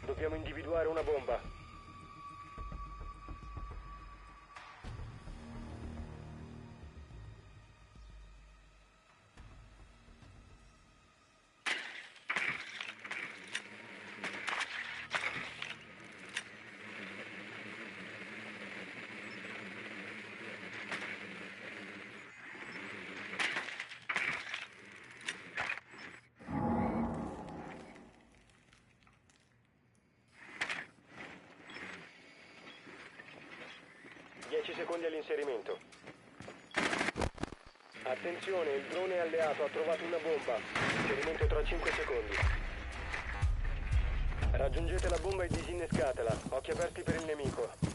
Dobbiamo individuare una bomba. Secondi all'inserimento. Attenzione, il drone alleato ha trovato una bomba. Inserimento tra 5 secondi. Raggiungete la bomba e disinnescatela. Occhi aperti per il nemico.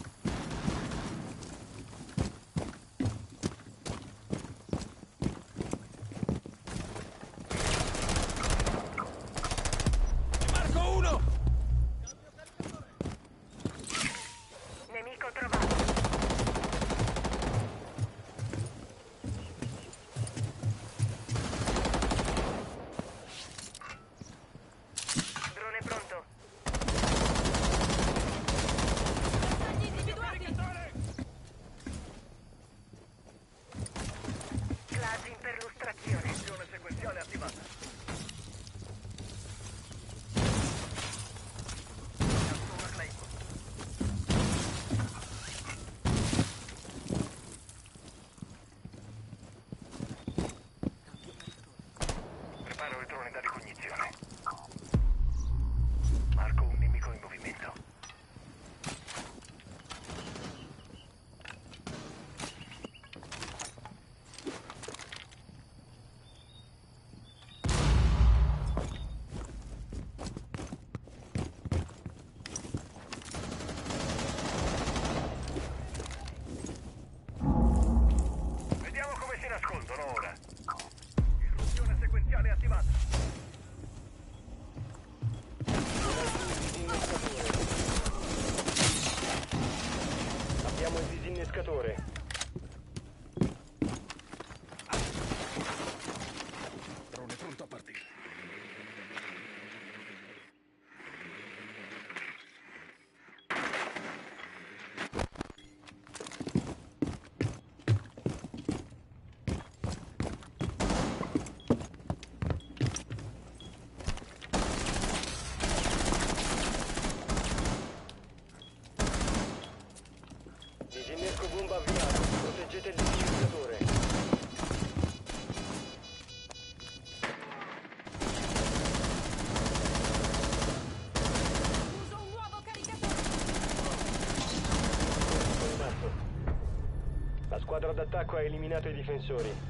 d'attacco ha eliminato i difensori.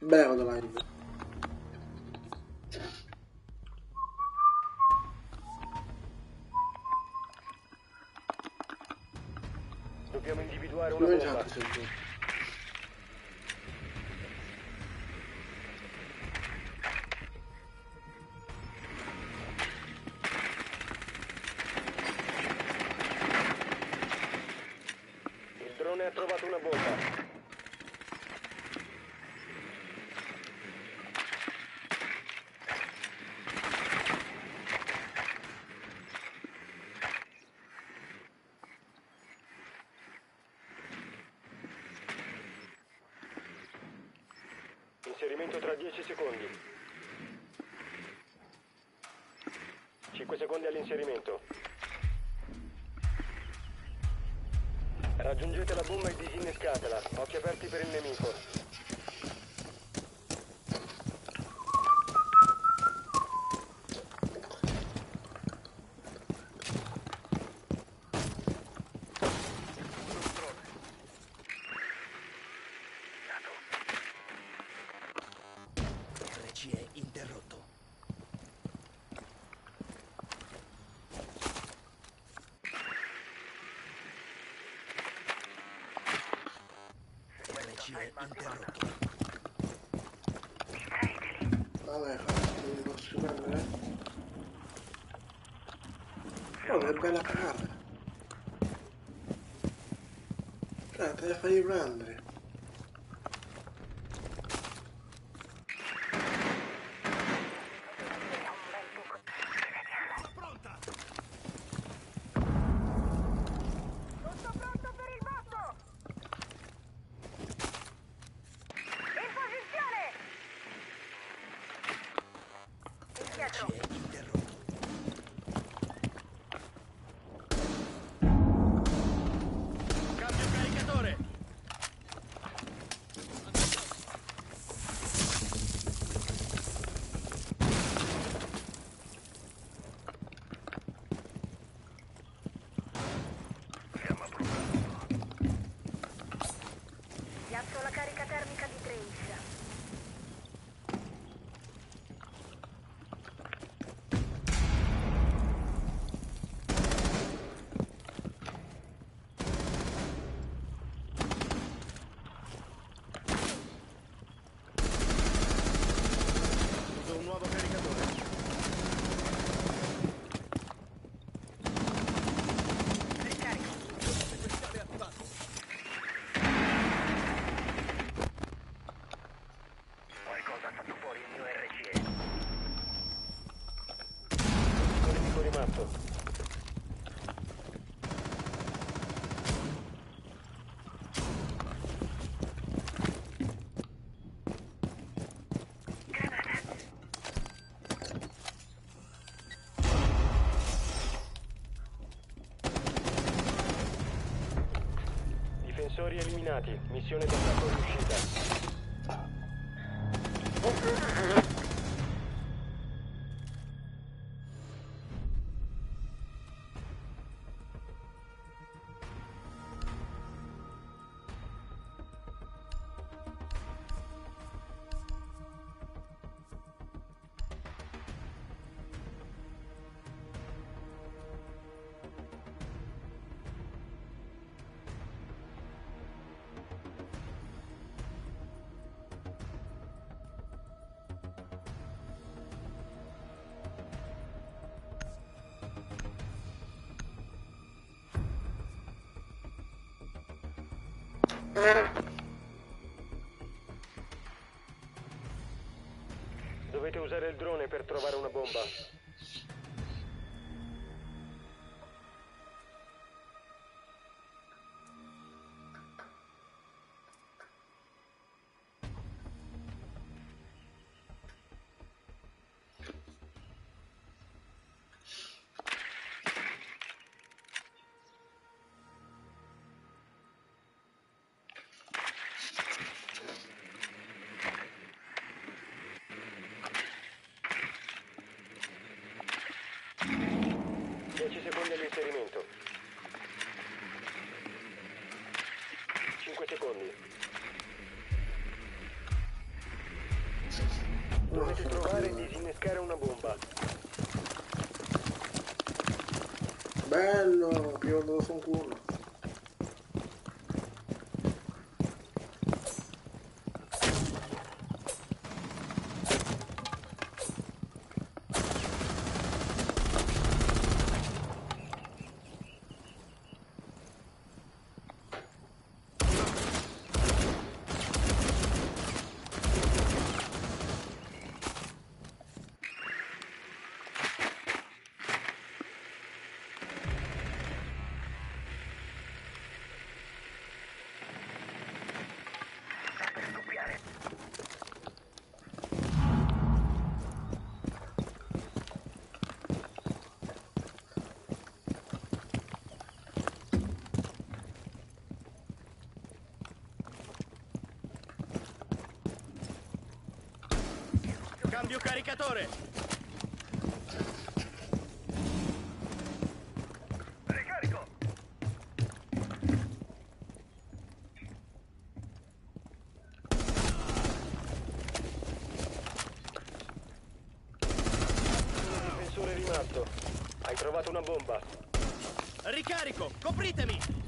Beh, vado live. Dobbiamo individuare una Noi bomba. già ti sento. Il drone ha trovato una bomba. Inserimento tra 10 secondi. 5 secondi all'inserimento. Raggiungete la bomba e disinnescatela. Occhi aperti per il nemico. RCE interrotto. RCE interrotto. Vabbè, non li posso prendere. Oh, che bella cagata. Cioè, te la fai prendere. Tutto pronto per il botto! In posizione! Indietro! RCE interrotto. Cambio caricatore! Piazzo la carica termica di Trace. Uso un nuovo caricatore. Ricarico. Sequenziale attivato. Qualcosa ha fatto fuori il mio RCE. Nemico rimasto. Difensori eliminati. Missione d'attacco riuscita. drone per trovare una bomba. Secondi all'inserimento. 5 secondi. Dovete trovare e disinnescare una bomba. Bello, prima dello fanculo. Cambio caricatore! Ricarico! Un difensore rimasto. Hai trovato una bomba. Ricarico! Copritemi!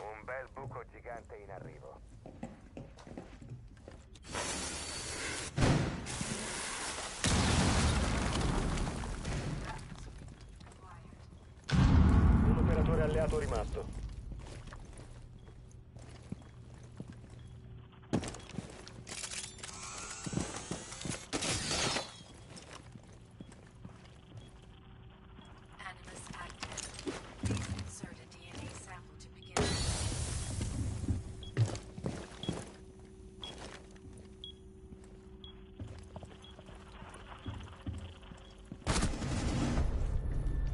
Un bel buco gigante in arrivo. Un operatore alleato rimasto. Animus active. Insert a DNA sample to begin.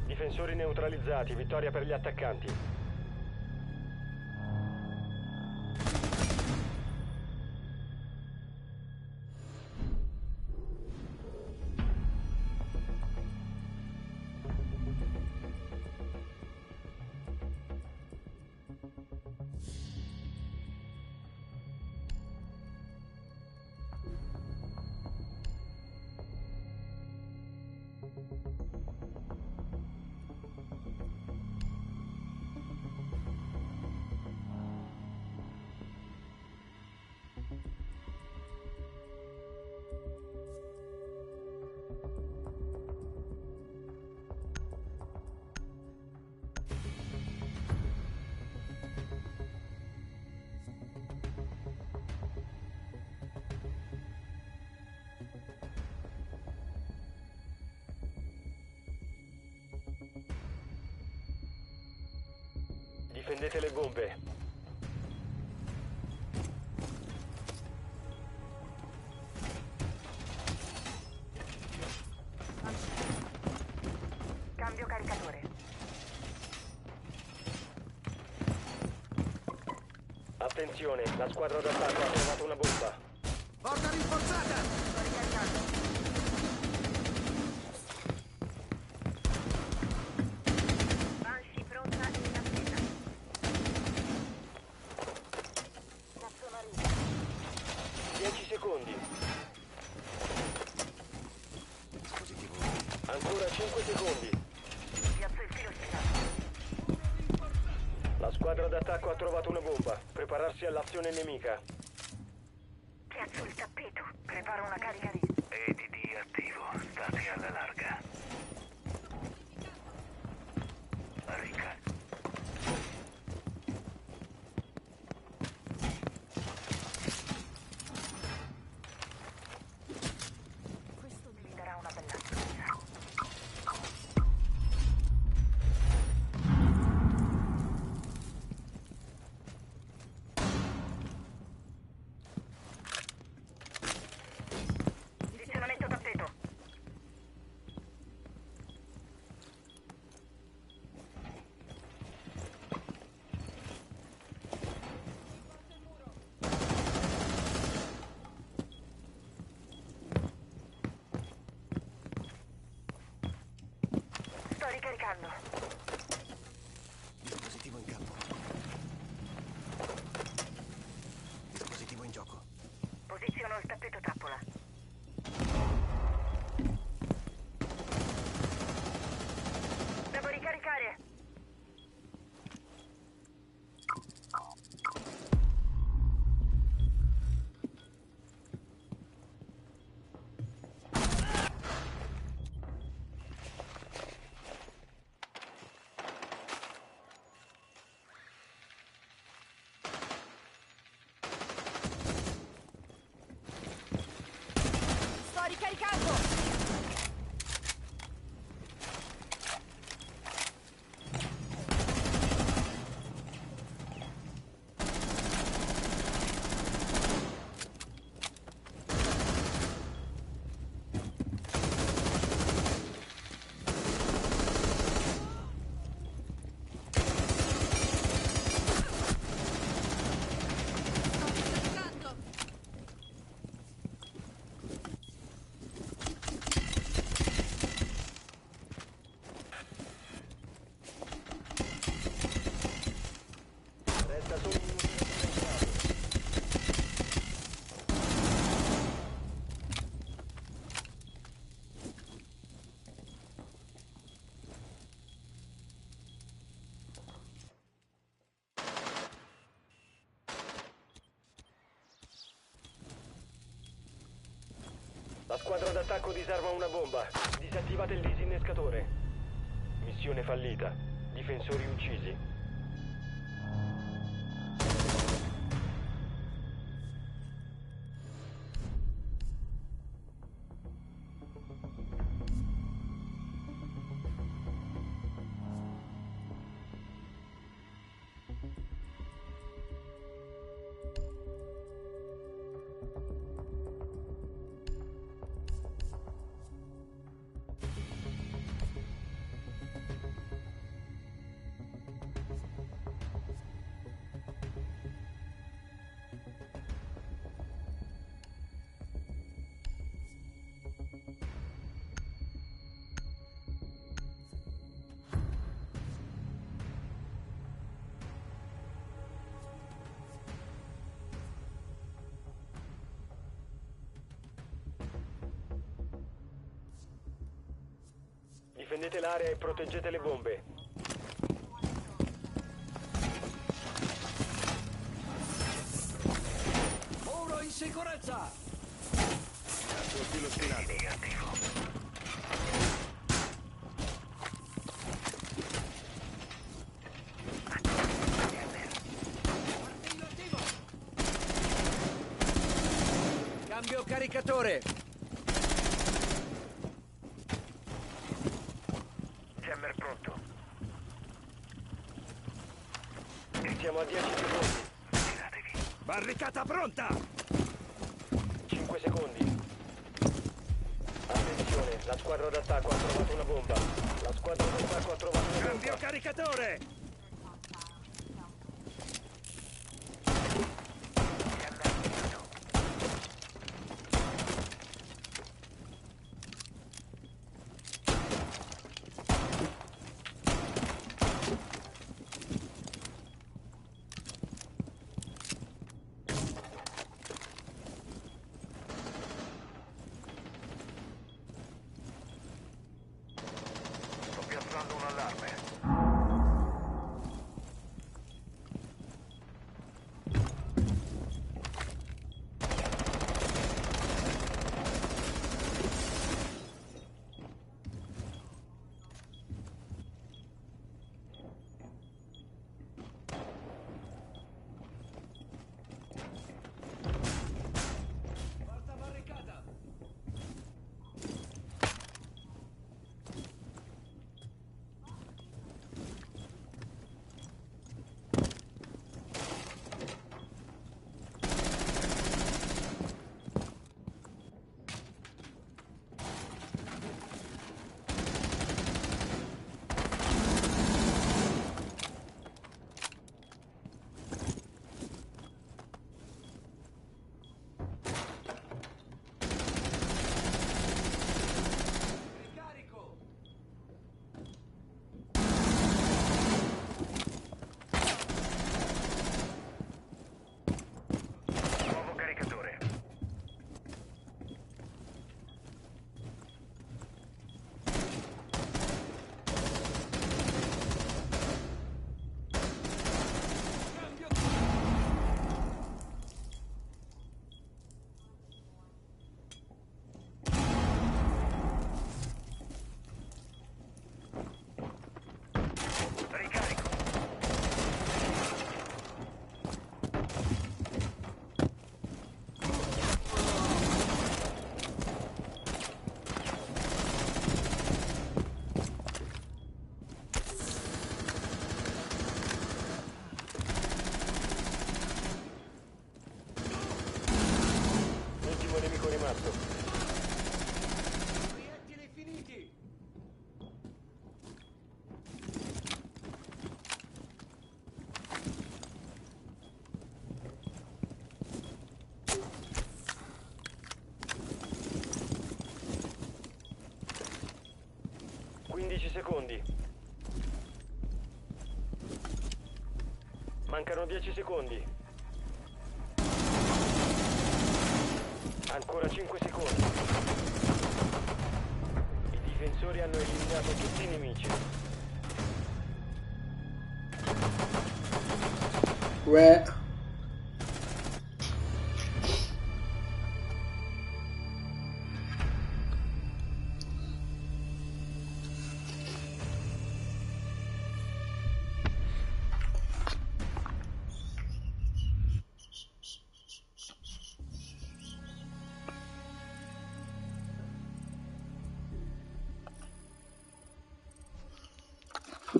Difensori neutralizzati, vittoria per gli attaccanti. Difendete le bombe. Cambio caricatore. Attenzione, la squadra d'attacco ha trovato una bomba. Porta rinforzata! Sto ricaricando. Banshee pronta e in attesa. Cazzo marino. 10 secondi. Dispositivo. Ancora 5 secondi. Piazzo il filo spinato. squadra d'attacco ha trovato una bomba. Prepararsi all'azione nemica. Piazzo il tappeto. Preparo una carica di... EDD attivo. State alla larga. Ricca. Questo mi darà una bella spesa. Posizionamento tappeto. Sto ricaricando. Dispositivo in campo. Dispositivo in gioco. Posiziono il tappeto trappola. Devo ricaricare. Sto ricaricando. Resta solo un minuto. La squadra d'attacco disarma una bomba. Disattivate il disinnescatore. Missione fallita. Difensori uccisi. Difendete l'area e proteggete le bombe. Muro in sicurezza! Filo spinato. Attivo. Martello attivo! Cambio caricatore! Jammer pronto. Siamo a 10 secondi. Tiratevi. Barricata pronta! 5 secondi. Attenzione, la squadra d'attacco ha trovato una bomba. La squadra d'attacco ha trovato una Cambio bomba. caricatore! Jammer attivato. Sto piazzando un allarme. secondi. Mancano 10 secondi. Ancora 5 secondi. I difensori hanno eliminato tutti i nemici. Uè.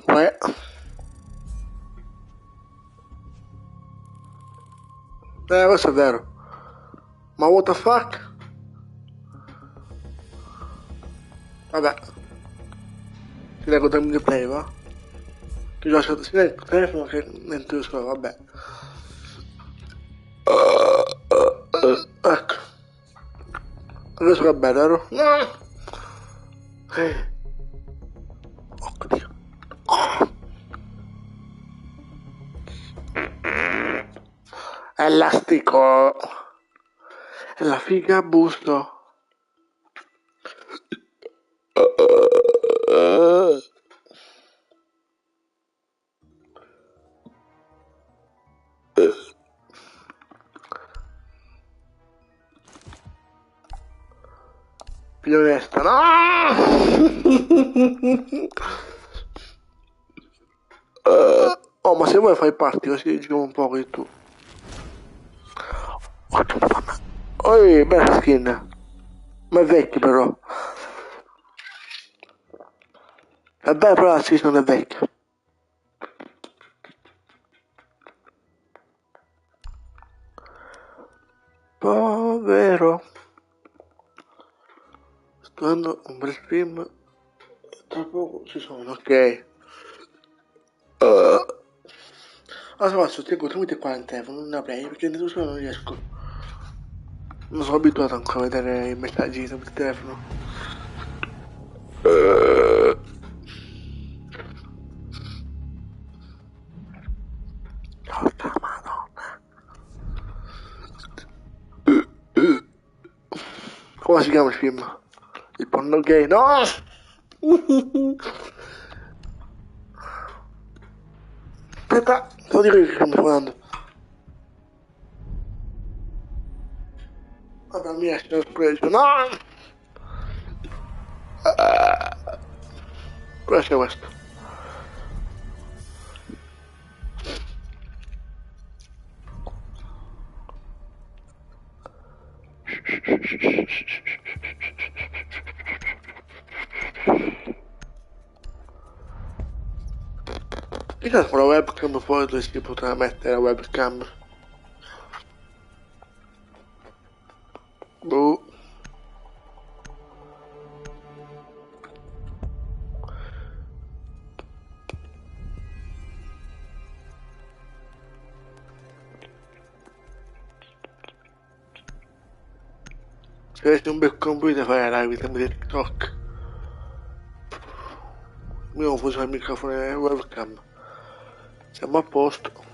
Uè. Questo è vero. Ma what the fuck? Vabbè. Si leggo del gameplay, va? Che già si leggo il telefono che non riesco, vabbè. Ecco. Adesso è bello, vero? No! Oddio. Elastico. È la figa a busto. Più onesta, no! Oh, ma se vuoi fai parti così giochiamo un po' di tu. Oi, bella skin. Ma è vecchio però. È bella però la season è vecchia. Povero. Sto dando un bel film. Tra poco ci sono, ok. Allora sostengo tramite qua il telefono, non avrei perché nel uso non riesco. Non sono abituato ancora a vedere i messaggi sul telefono. Porca madonna. Come si chiama il film? Il porno gay? No! Aspetta, devo dire che mi sto dando. Vabbè, mi esce lo preso. No! Questo è questo. Chissà con la webcam poi dove si potrà mettere la webcam. Boh. Se avessi un bel computer farei la live di TikTok. Io non uso il microfono e la webcam. Siamo a posto.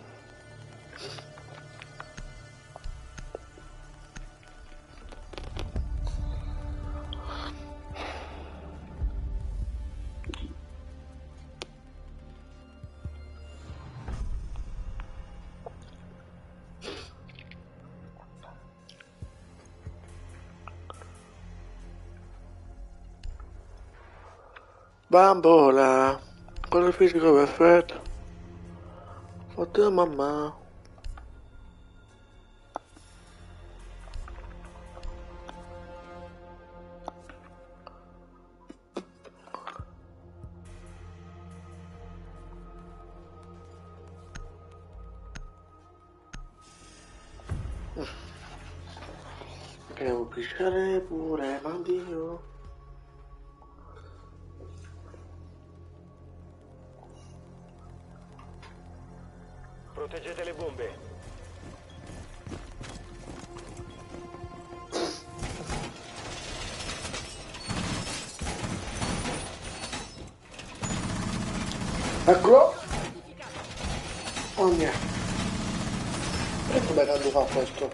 Bambola, quello fisico perfetto. Fatto mamma. Devo pisciare pure, ma Dio. Proteggete le bombe. Eccolo! Oh mio! E come cazzo fa questo?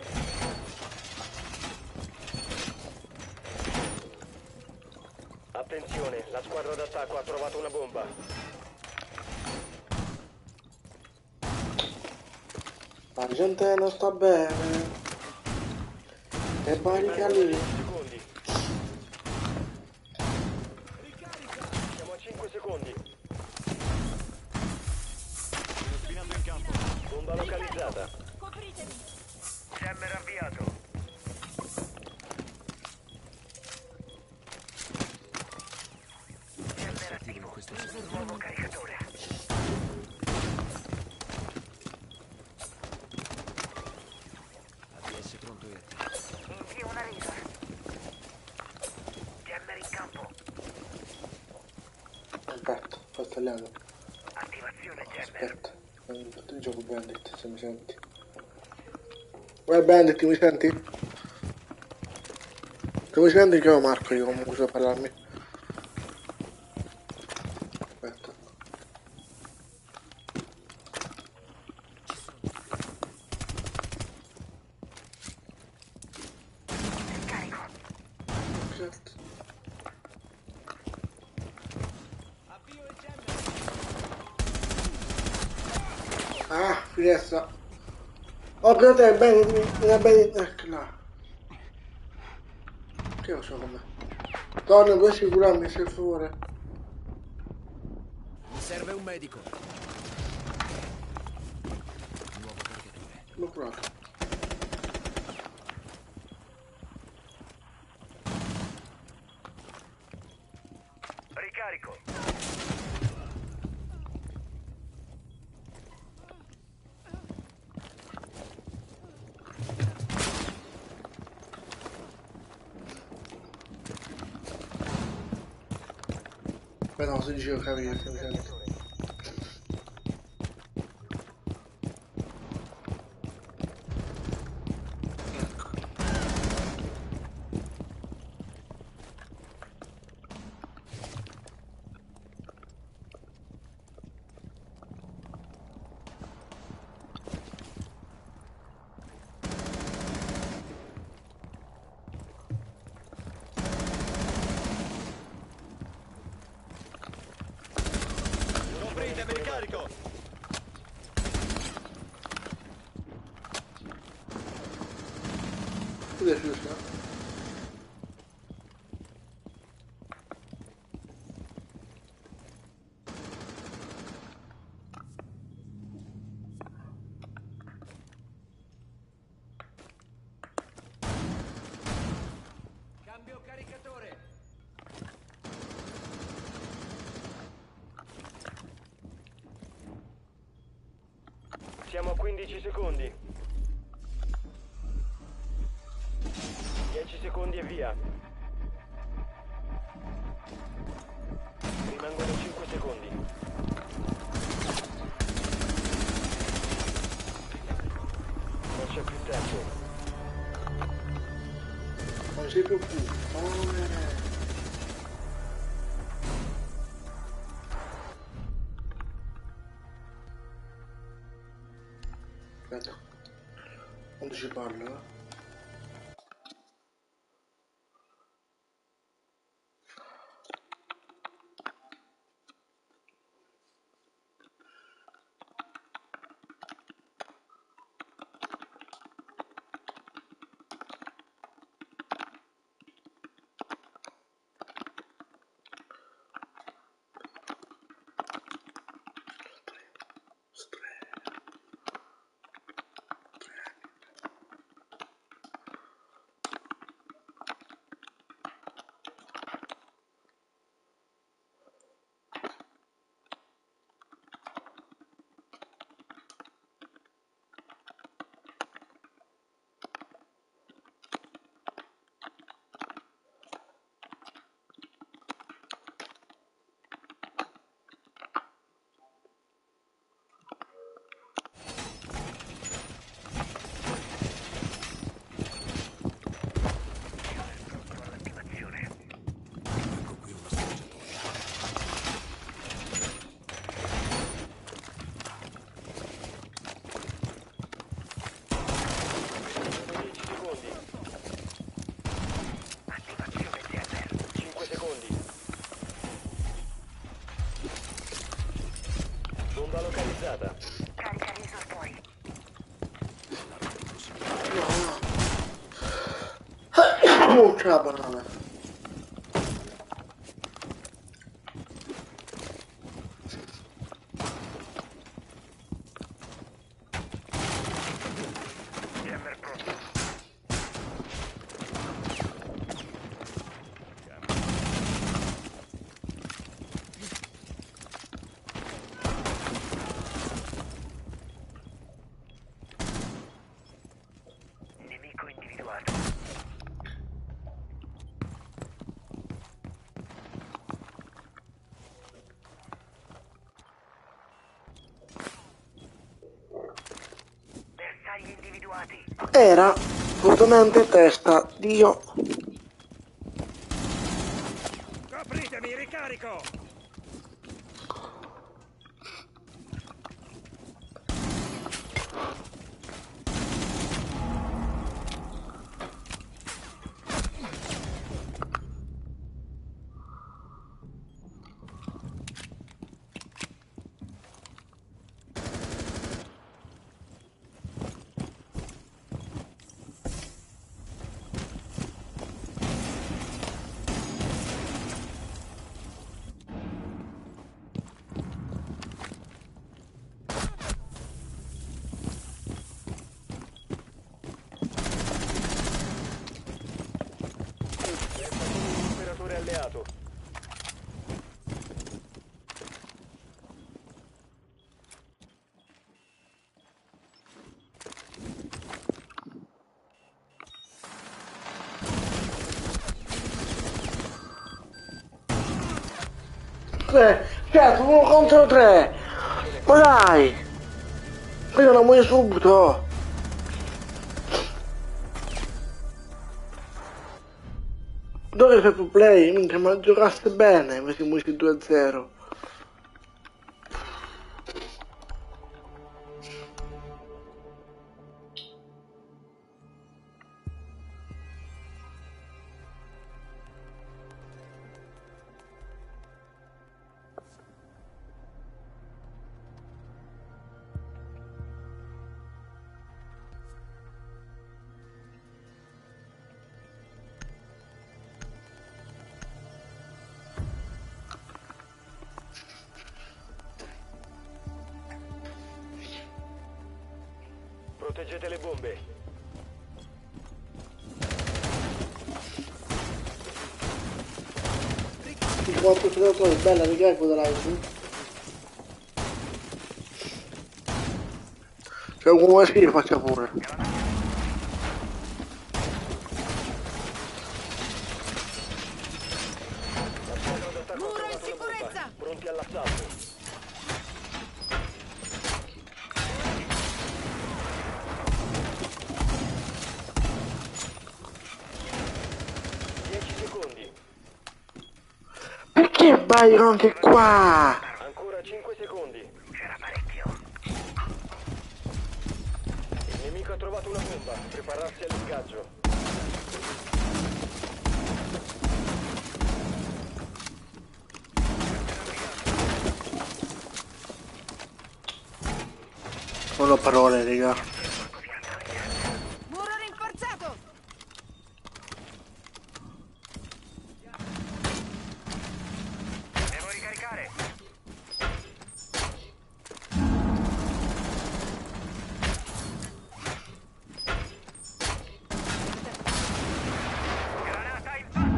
Attenzione, la squadra d'attacco ha trovato una bomba. La gente non sta bene. E panica lì. 10 secondi. Siamo a 5 secondi. Bomba localizzata. Copritemi. Jammer avviato. Jammer attivo. Nuovo caricatore. ADS pronto e attivo. Invio una risa. Jammer in campo. Aspetta, sto tagliando. Attivazione Jammer. Aspetta. Il gioco Bandit, se mi senti. Vai Bandit, mi senti? Se mi senti chiamo Marco, io comunque so parlarmi. Aspetta. Carico. Certo. Avvio il jammer. Ah, finestra. Oh, che te è bene, ecco là. Che lo so come. Torna, puoi assicurarmi, per favore. Mi serve un medico. Nuovo caricatore. L'ho provato. Ricarico. Beh no, se dicevo capire, se mi senti. Copritemi, ricarico. Cosa è giusto? Cambio caricatore. Siamo a 15 secondi. 10 secondi e via. Rimangono 5 secondi. Non c'è più tempo. Non c'è più più. Oh, aspetta. Quando ci parlo? c'è la banana. Jammer pronto. Nemico individuato. Bersagli individuati. Era assolutamente testa. Dio. Copritemi, ricarico! Un operatore alleato. Certo, 1 contro 3. Ma dai. Io non muoio subito. Dove fai pro play? Minchia, ma giocaste bene invece di muoio 2-0. Proteggete le bombe. Il 4 giocatori, bella raga, quella live. C'è un come si faccia pure. La squadra d'attacco ha trovato una bomba. Pronti all'assalto. Perché Byron anche qua? Ancora 5 secondi. C'era parecchio. Il nemico ha trovato una bomba. Prepararsi all'ingaggio. Non ho parole, raga. Muro rinforzato! Devo ricaricare. Granata in passo.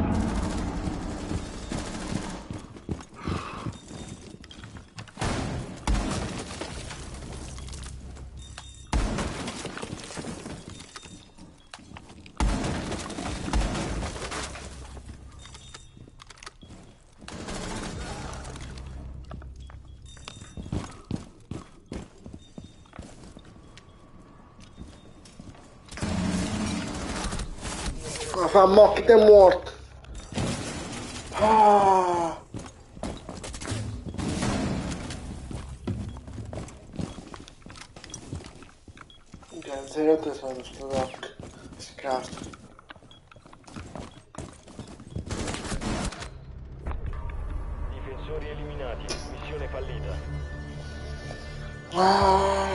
Ma fa mocchi te morto. Ah. Grazie a te sono sto rock. Scarso. Difensori eliminati. Missione fallita. Ah.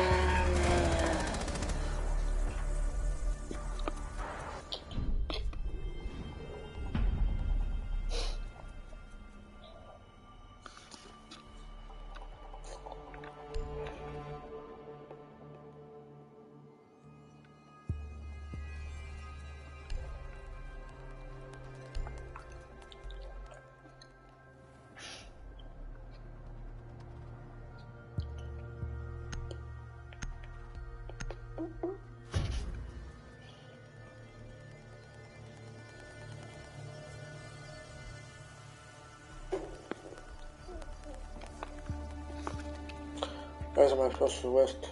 Adesso mi ha esposto questo.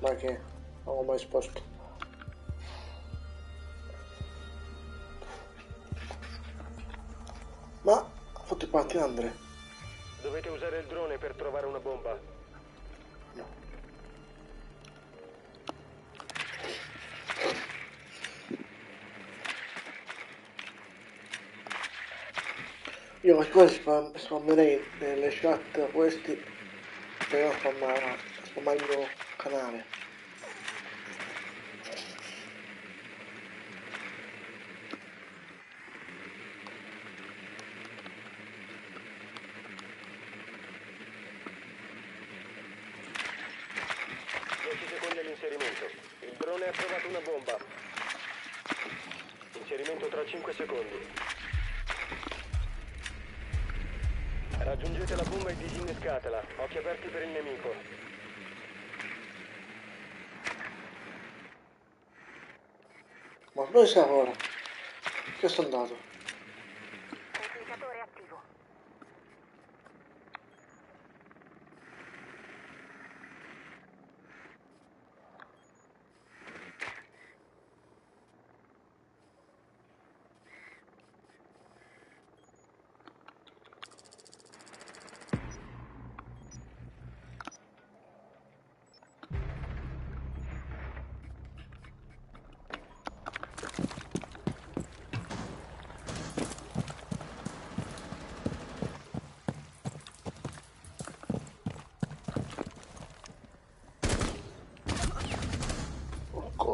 Ma che? Non l'ho mai esposto. Ma ha fatto i patti Andre. Dovete usare il drone per trovare una bomba. No. Io quasi spammerei nelle chat questi per non spammare il mio canale. All'inserimento. Il drone ha trovato una bomba. Inserimento tra 5 secondi. Raggiungete la bomba e disinnescatela. Occhi aperti per il nemico. Ma dove sei ora? Che sono andato? Replicatore attivo.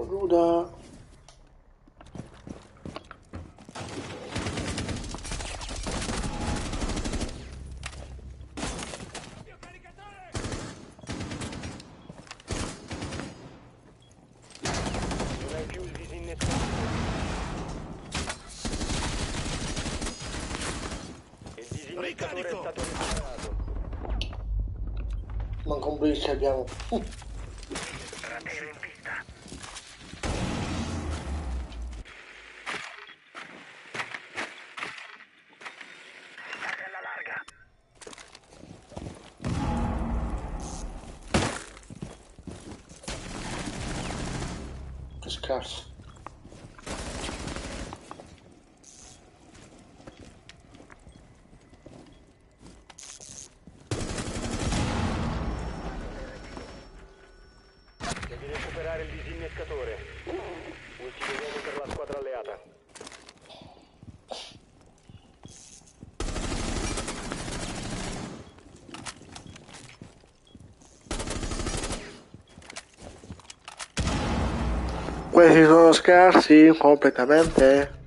Nuda. Non hai più il disinnescatore. Il disinnescatore è stato riparato. Manca un blitz abbiamo. Ratero in pista. State alla larga. Che scarso. Devi recuperare il disinnescatore. Ultimo uomo per la squadra alleata. Questi sono scarsi completamente.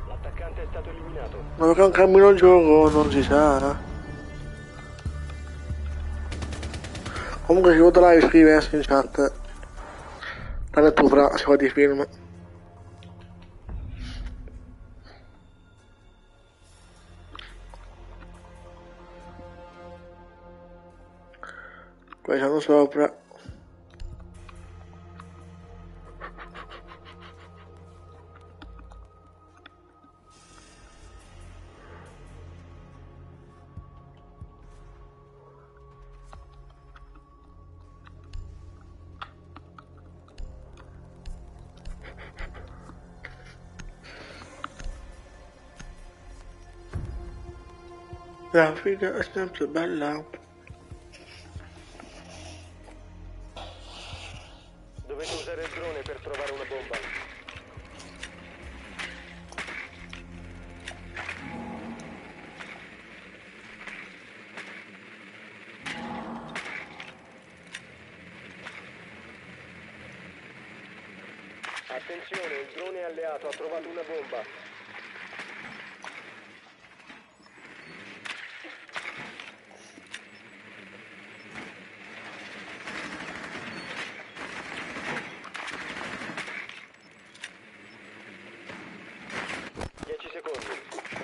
L'attaccante è stato eliminato. Ma perché non cammino il gioco non si sa. Comunque chi vuole live iscriversi in chat. La lettura si fa di film. Qua siamo sopra. La figa è sempre bella. Dovete usare il drone per trovare una bomba. Attenzione, il drone alleato ha trovato una bomba.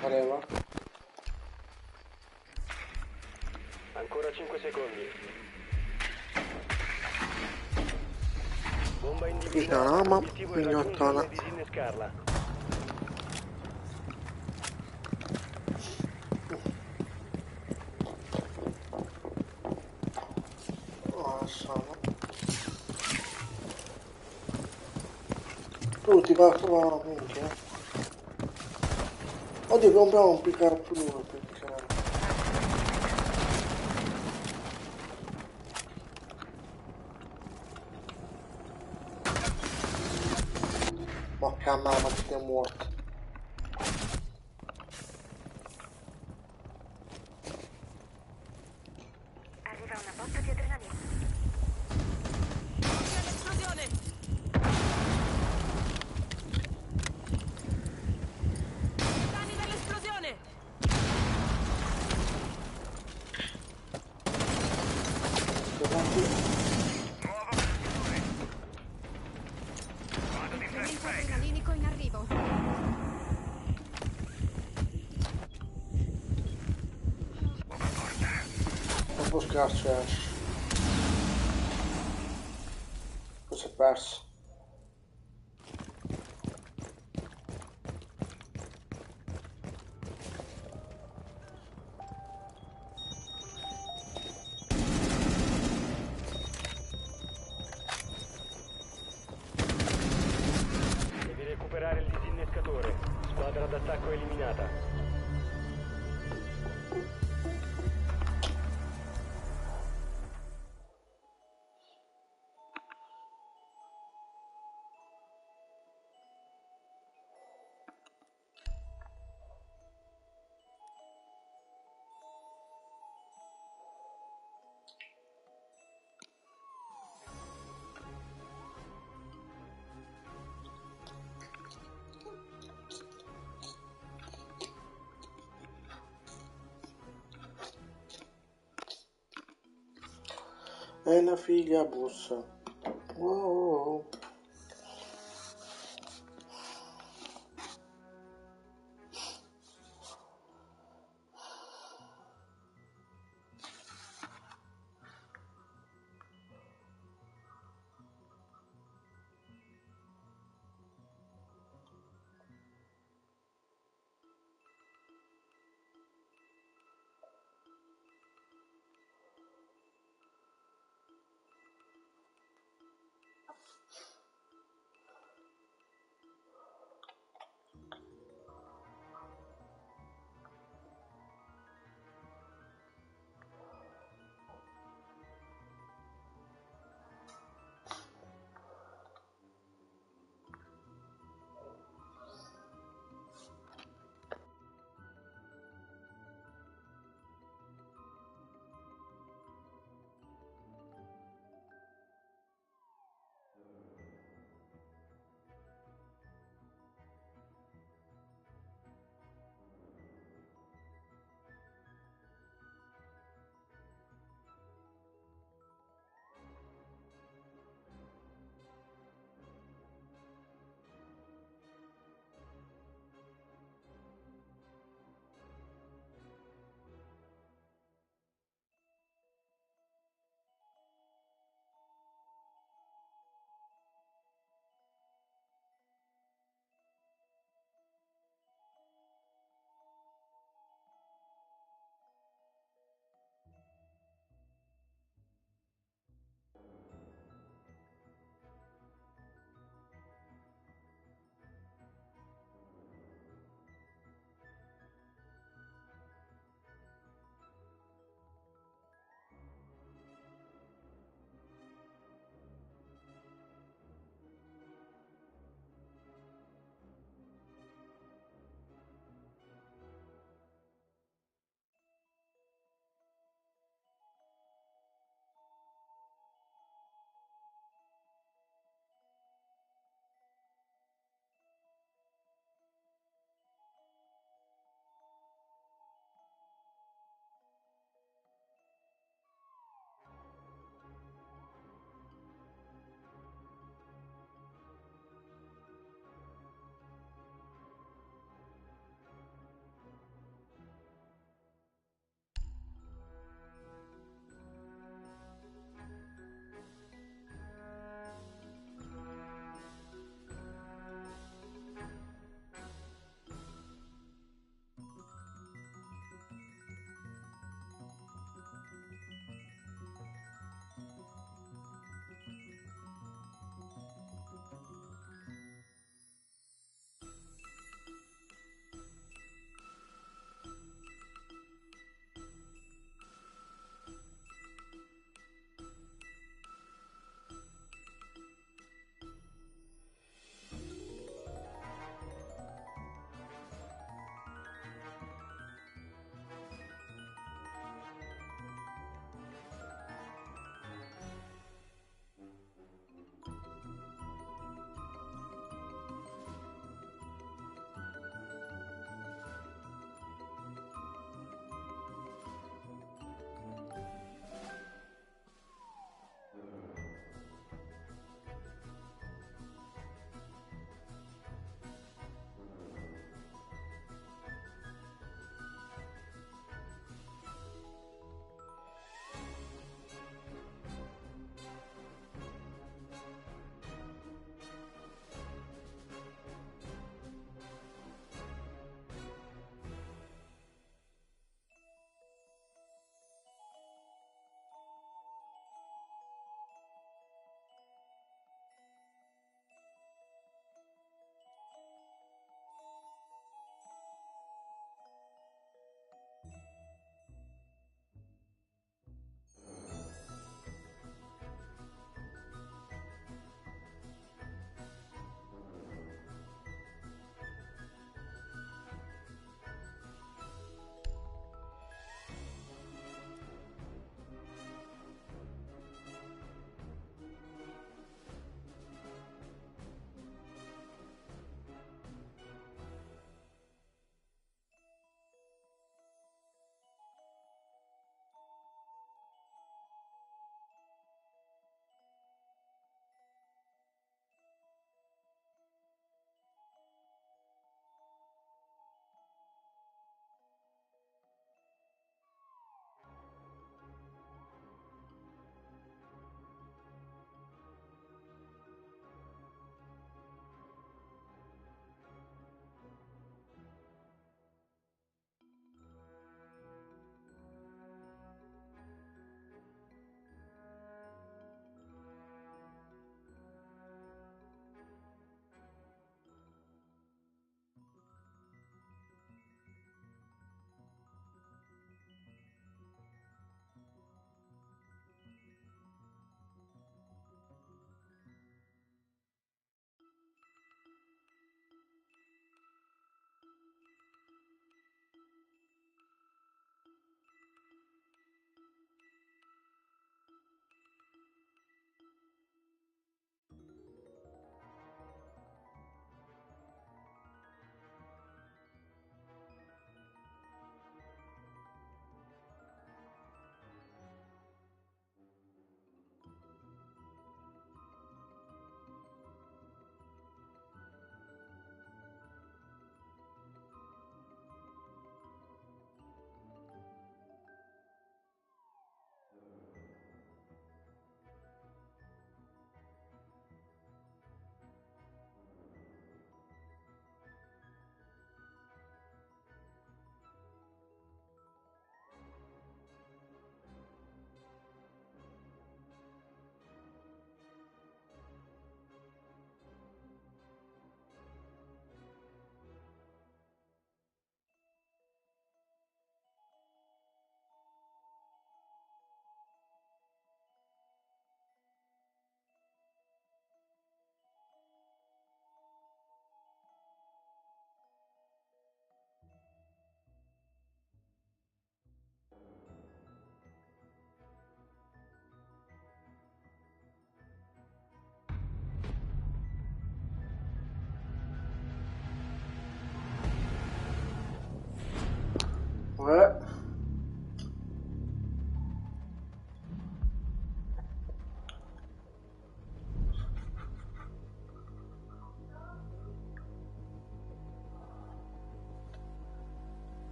Pareva. Ancora 5 secondi. Qui c'è una mamma, L'obiettivo è pignottona. raggiungerla e disinnescarla. Oh, sono. Tutti qua sono minchia. Oddio, compriamo un piccare più duro perché... Ma che mamma che ti è morto. Arriva una botta di adrenalina. C'è l'esplosione! Danni dell'esplosione! Incremento adrenalinico in arrivo. Non può scarso Ash. Cosa è perso? Devi recuperare il disinnescatore. Squadra d'attacco eliminata. È la figlia bussa. Oh.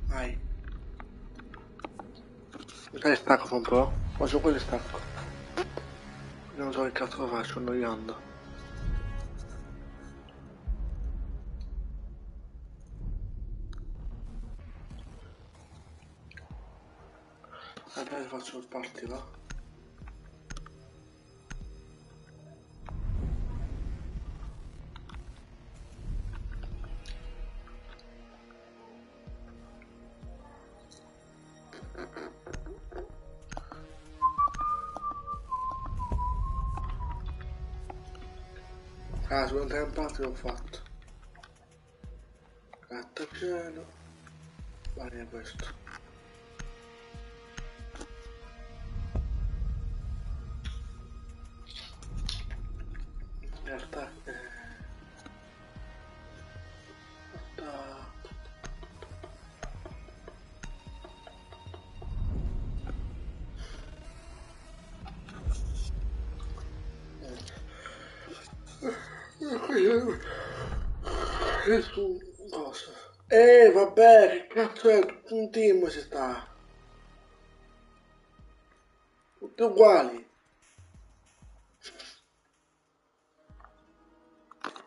Vai. Mi sa che stacco un po'. Faccio quello e stacco. Non so che cazzo faccio, annoiando. Adesso faccio il party, va? Ah, sono tempato e l'ho fatto. Grattacielo. Vale questo. In realtà su cosa? Vabbè, che cazzo è? Tutto un team si sta. Tutti uguali.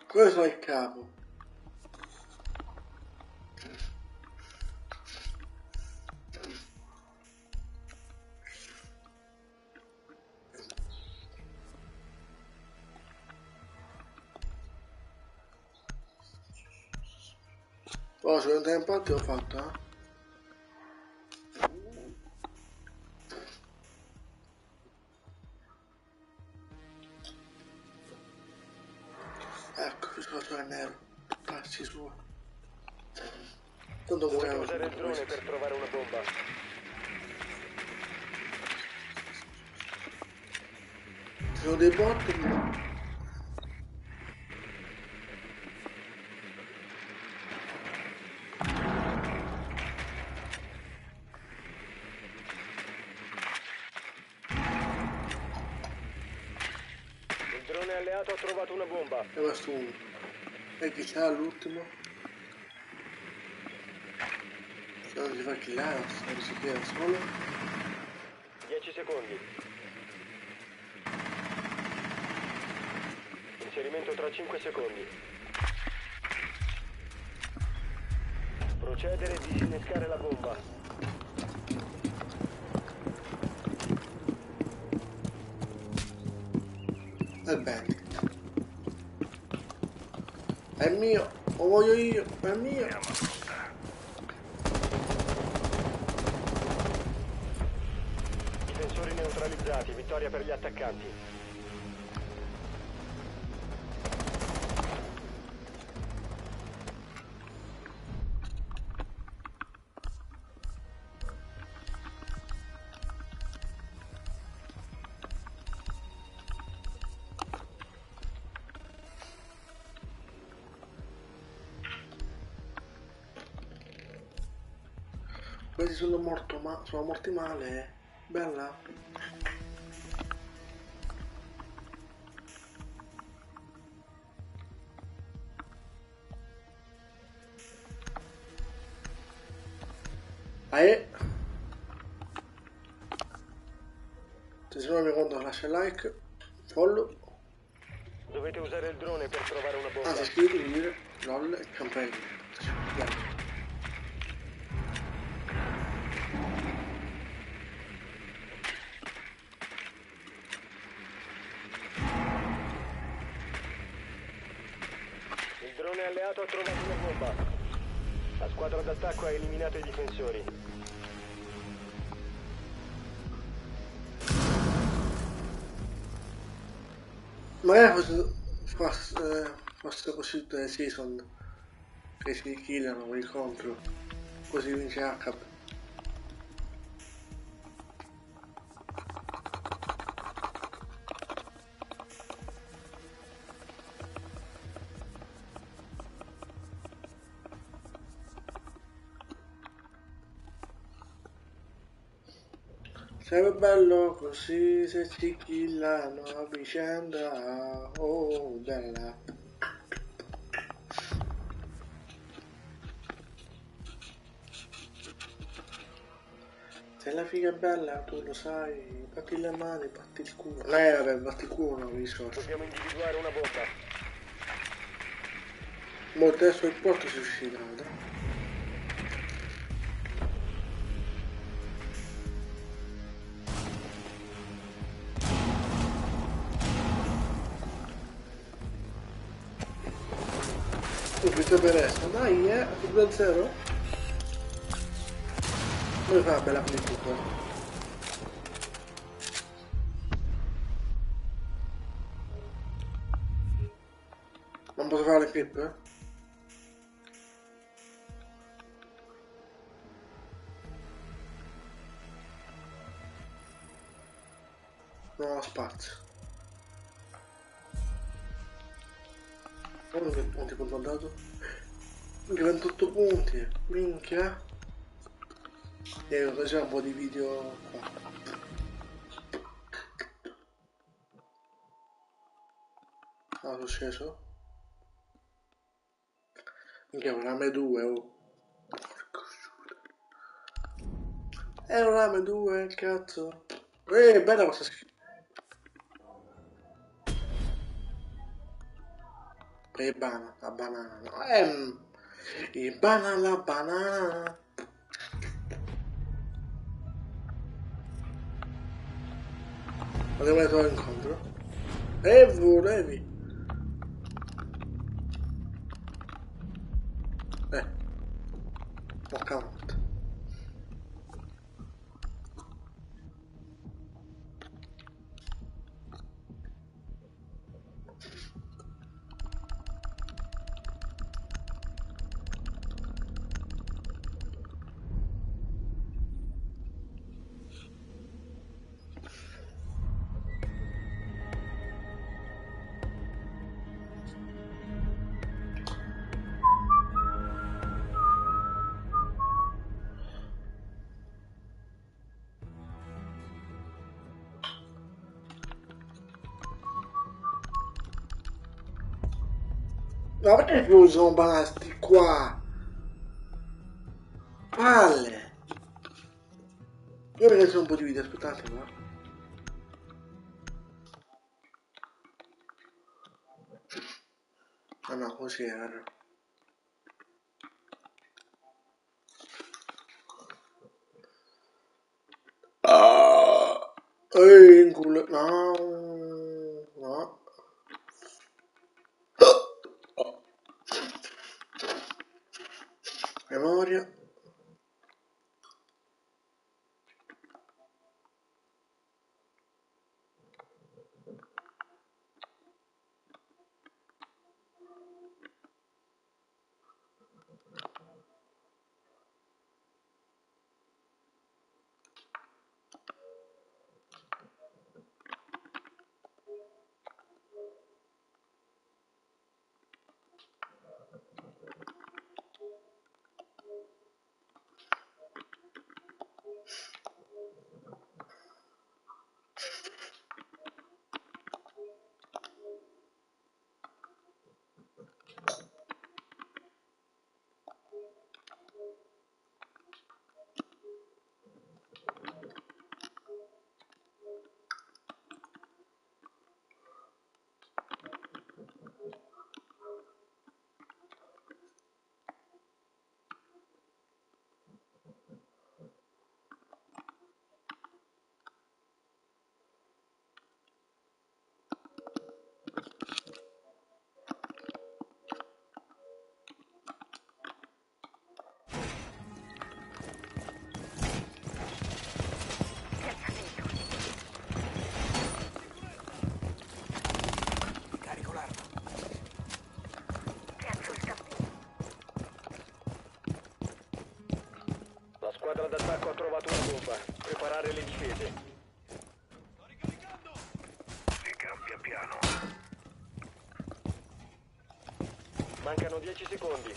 Questo è il capo. Oh, se non tempo ho fatto, eh? Ecco, mi sono fatto il nero. Passi su. Tanto Dovete muoviamo usare il su drone questo. per trovare una bomba. Ci sono dei bot. Il drone alleato ha trovato una bomba. E questo uno. E chi c'ha l'ultimo? Se non si fa killare, non si chiede solo. 10 secondi. Inserimento tra 5 secondi. Procedere e disinnescare la bomba. E bene. È mio, lo voglio io, è mio. Difensori neutralizzati. neutralizzati, vittoria per gli attaccanti. Questi sono sono morti male. Bella. Se non mi conto lascia like, follow, Dovete usare il drone per trovare una bomba. anzi iscrivetevi, dire, lol e campanella. Bella. Il drone alleato ha trovato una bomba. La squadra d'attacco ha eliminato i difensori. Magari fosse così tutte le season che si killano quei contro, così vince H. Sarebbe bello così se si killano a vicenda, oh bella. Se la figa è bella tu lo sai, batti le mani, batti il culo. Vabbè, batti il culo non risorse. Dobbiamo individuare una bomba. Molto adesso il porto si uscirà. Subito per adesso, dai, sul 2-0. Come fa bella clip qua? Non posso fare le clip, eh? Non ho spazio. Guarda che punti quanto ho dato? Minchia, 28 punti, minchia. E ho facciamo un po' di video qua. Ah, sono sceso? Minchia, un rame 2, oh. Porco giuro. È un rame 2, cazzo. Bella questa schifo. E banana, la banana, no, e banana, la banana. Ma devo mettere incontro? E volevi? Porca volta. Ma perché più sono banasti qua? Palle! Io perché sono un po' di video, aspettate, no? Ah no, così era. Ehi, in culo. No, no. Memoria. squadra d'attacco ha trovato una bomba. Preparare le difese. Si cambia piano. Mancano 10 secondi.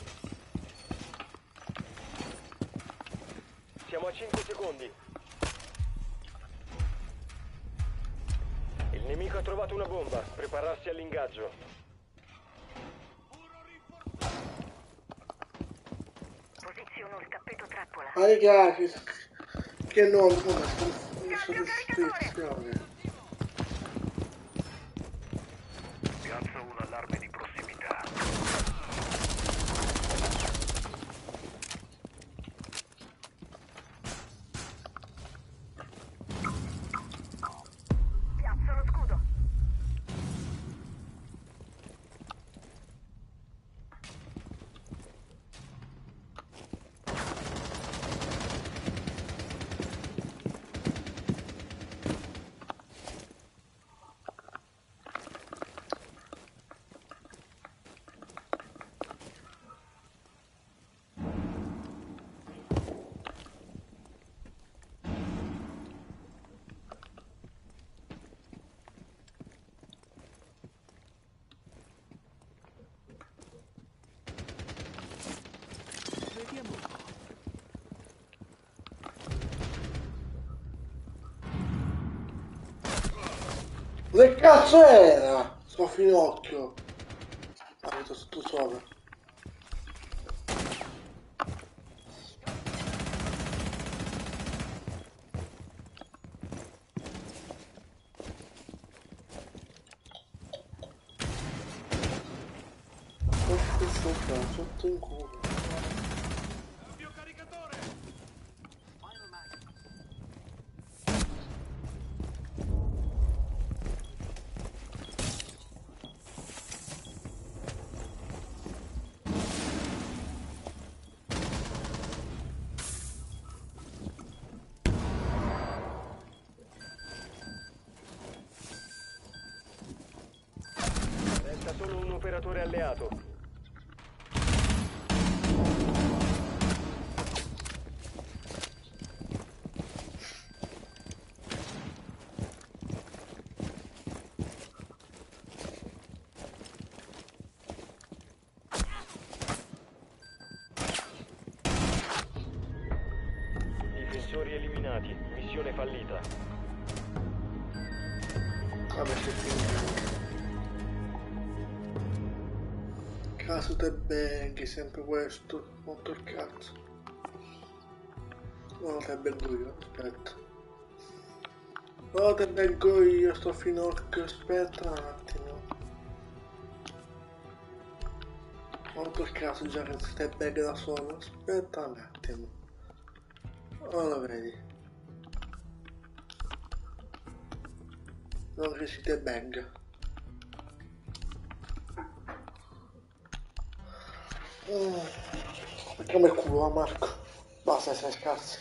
Siamo a 5 secondi. Il nemico ha trovato una bomba. Prepararsi all'ingaggio. Posiziono il tappeto trappola. Ragazzi, che non una soddisfazione. Piazzo un allarme di prossimità. Piazzo lo scudo. Che cazzo era? Sto finocchio. Avete tutto sopra. Questo sopra, sotto in culo. Cambio caricatore! Resta solo un operatore alleato. Difensori eliminati. Missione fallita. Vabbè, si è finito. Caso te Bang, sempre questo. Molto il cazzo. No, te bengo io, aspetta. Oh, te bengo io, sto finocchio, aspetta un attimo. Molto il caso già che te bang da solo, aspetta un attimo. Oh, lo vedi. Non riuscite bang. Come il culo, Marco. Basta essere scarsi.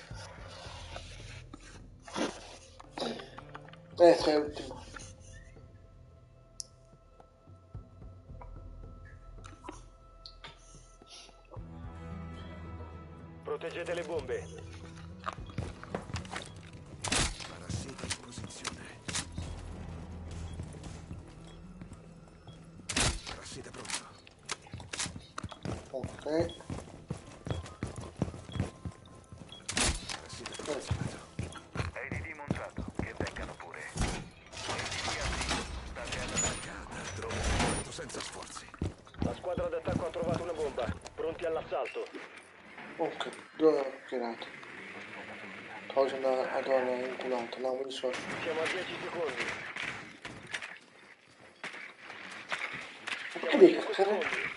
Sei ultimo. Proteggete le bombe. Parassita in posizione. Parassita pronto. Ok. Parassita posizionato. ADD montato, che vengano pure. ADD attivo, state all'attacco. Drone senza sforzi. La squadra d'attacco ha trovato una bomba. Pronti all'assalto. Ok, dove ho tirato? Cosa una donna inculata, no, mi so. Siamo a 10 secondi. Che Siamo a dico? 5 secondi.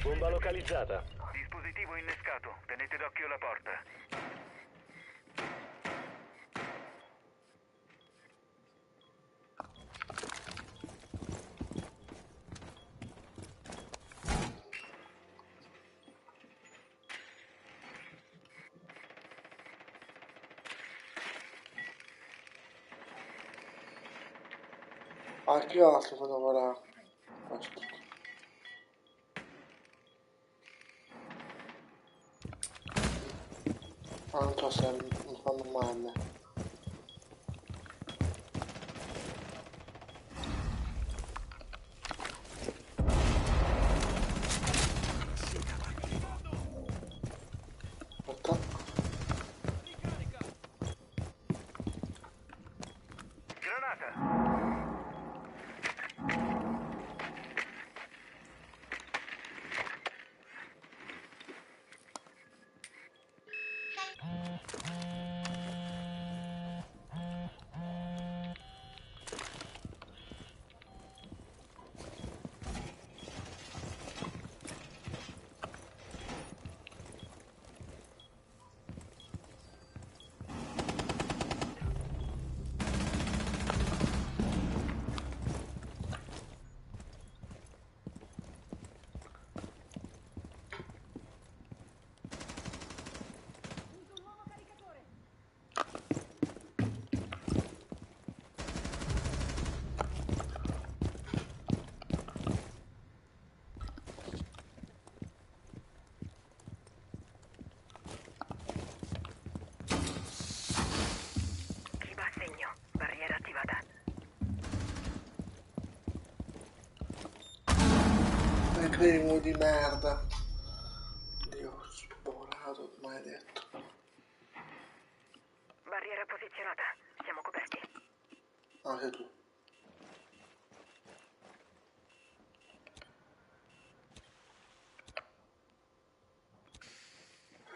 Bomba localizzata. Dispositivo innescato, tenete d'occhio la porta. A che altro devo lavorare? Questo. Ma non so se mi fanno male a me. Aspetta. Granata! Clima a segno. Barriera attivata. Cremo di merda. Dio, sporato, maledetto. Barriera posizionata. Siamo coperti. Ah, sei tu.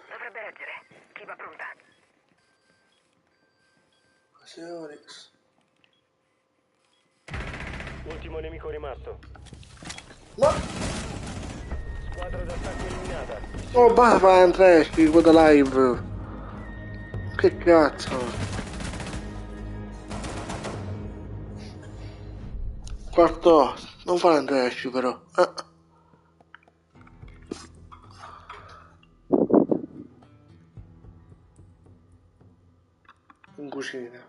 Dovrebbe reggere. Clima pronta. Sei Onyx. Ultimo nemico rimasto. Ma... Squadra d'attacco eliminata. Oh, basta fare un trash, guarda live. Che cazzo. Quarto, non fare un trash però. In cucina.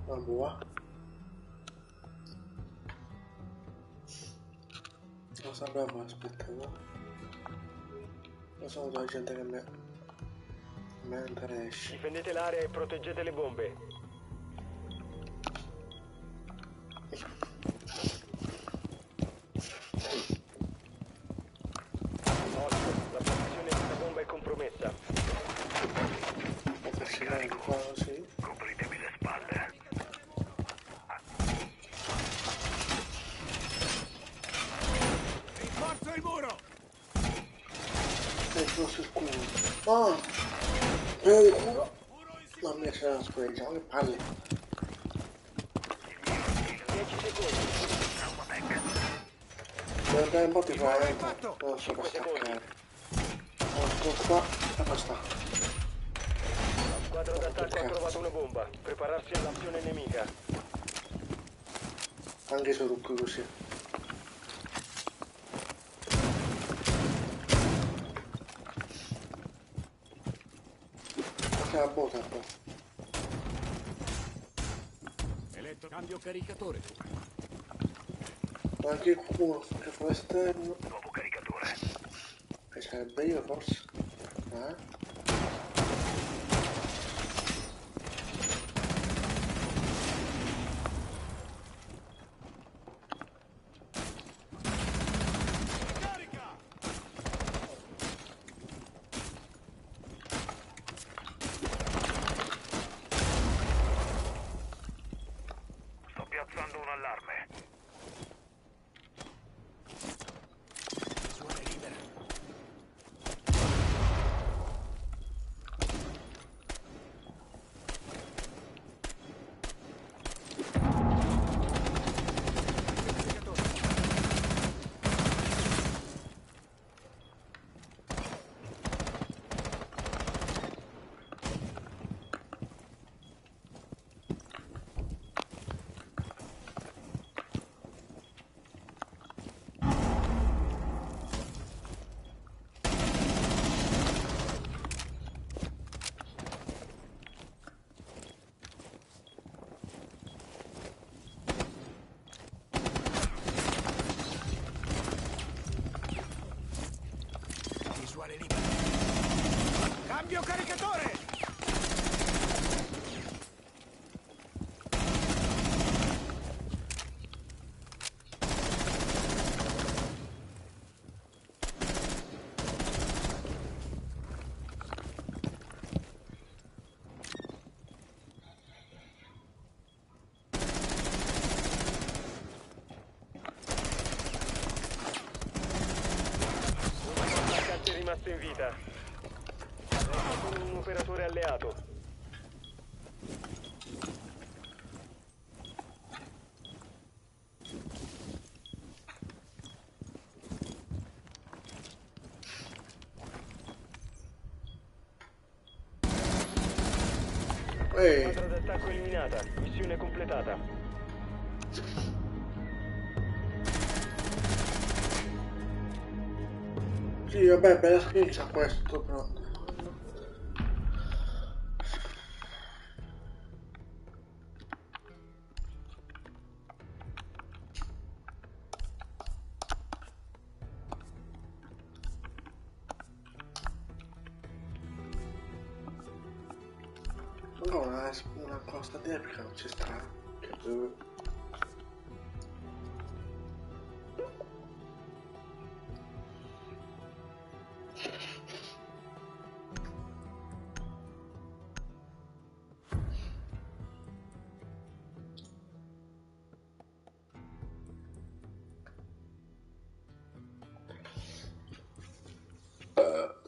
Una buona. Non sapevo, aspettavo. Non sono la gente che mi interessa. Difendete l'area e proteggete le bombe. Occhio, la posizione della bomba è compromessa. Perché carico qua così. Copritemi le spalle. Rinforzo il muro! Il nostro scudo. Ah! Il culo! Mamma mia, c'è la squeggia, che palle. 10 secondi. Devo andare un po' di fretta. Non so per 5 secondi. staccare. Sto qua e basta. La squadra d'attacco ha trovato una bomba. Prepararsi all'azione nemica. Anche se rucco così. Che la botta un po'. Eletto cambio caricatore. Anche qualcuno che fa esterno. Nuovo caricatore. Che sarebbe io forse. Sto piazzando un allarme. Zona libera. operatore alleato. Squadra d'attacco eliminata. Missione completata. Sì, vabbè, bella schizza questo, però. No, una costa epica non ci sta.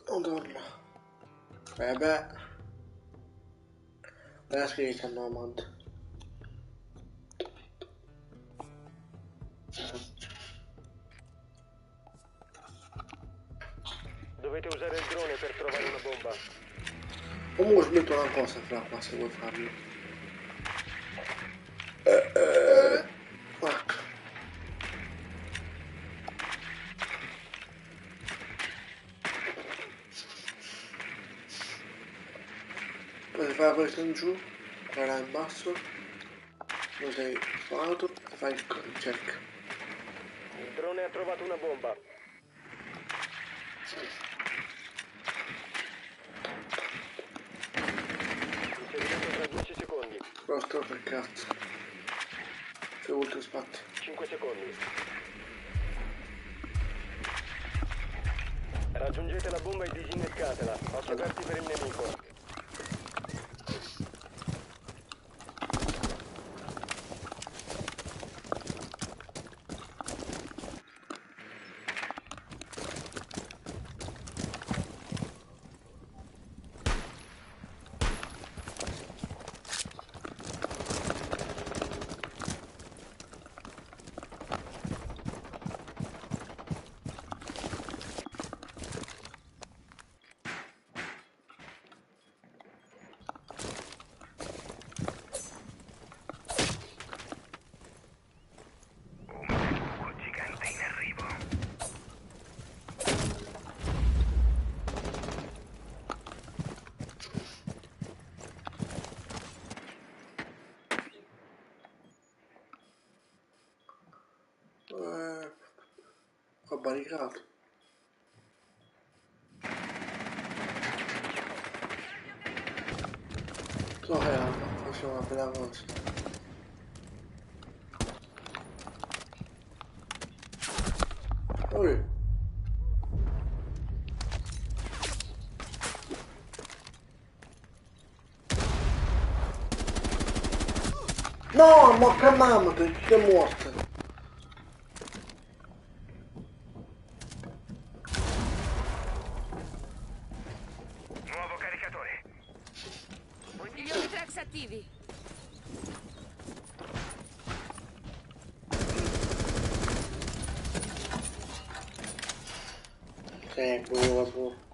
Madonna. Beh. Bella scritta Nomad. Dovete usare il drone per trovare una bomba. Comunque smetto una cosa fra qua se vuoi farlo. Ecco. Poi fai questo in giù, qua in basso, lo sei suonato e fai il check. Il drone ha trovato una bomba. Inserimento tra 10 secondi. Rostro per cazzo. C'è ultimo spazio. 5 secondi. Raggiungete la bomba e disinnescatela. Occhi aperti per il nemico. Ho barricato. So che facciamo una bella cosa. Oi. No, ma che mamma, che è morta. Nuovo caricatore. Gli Omnitrax attivi. Buono.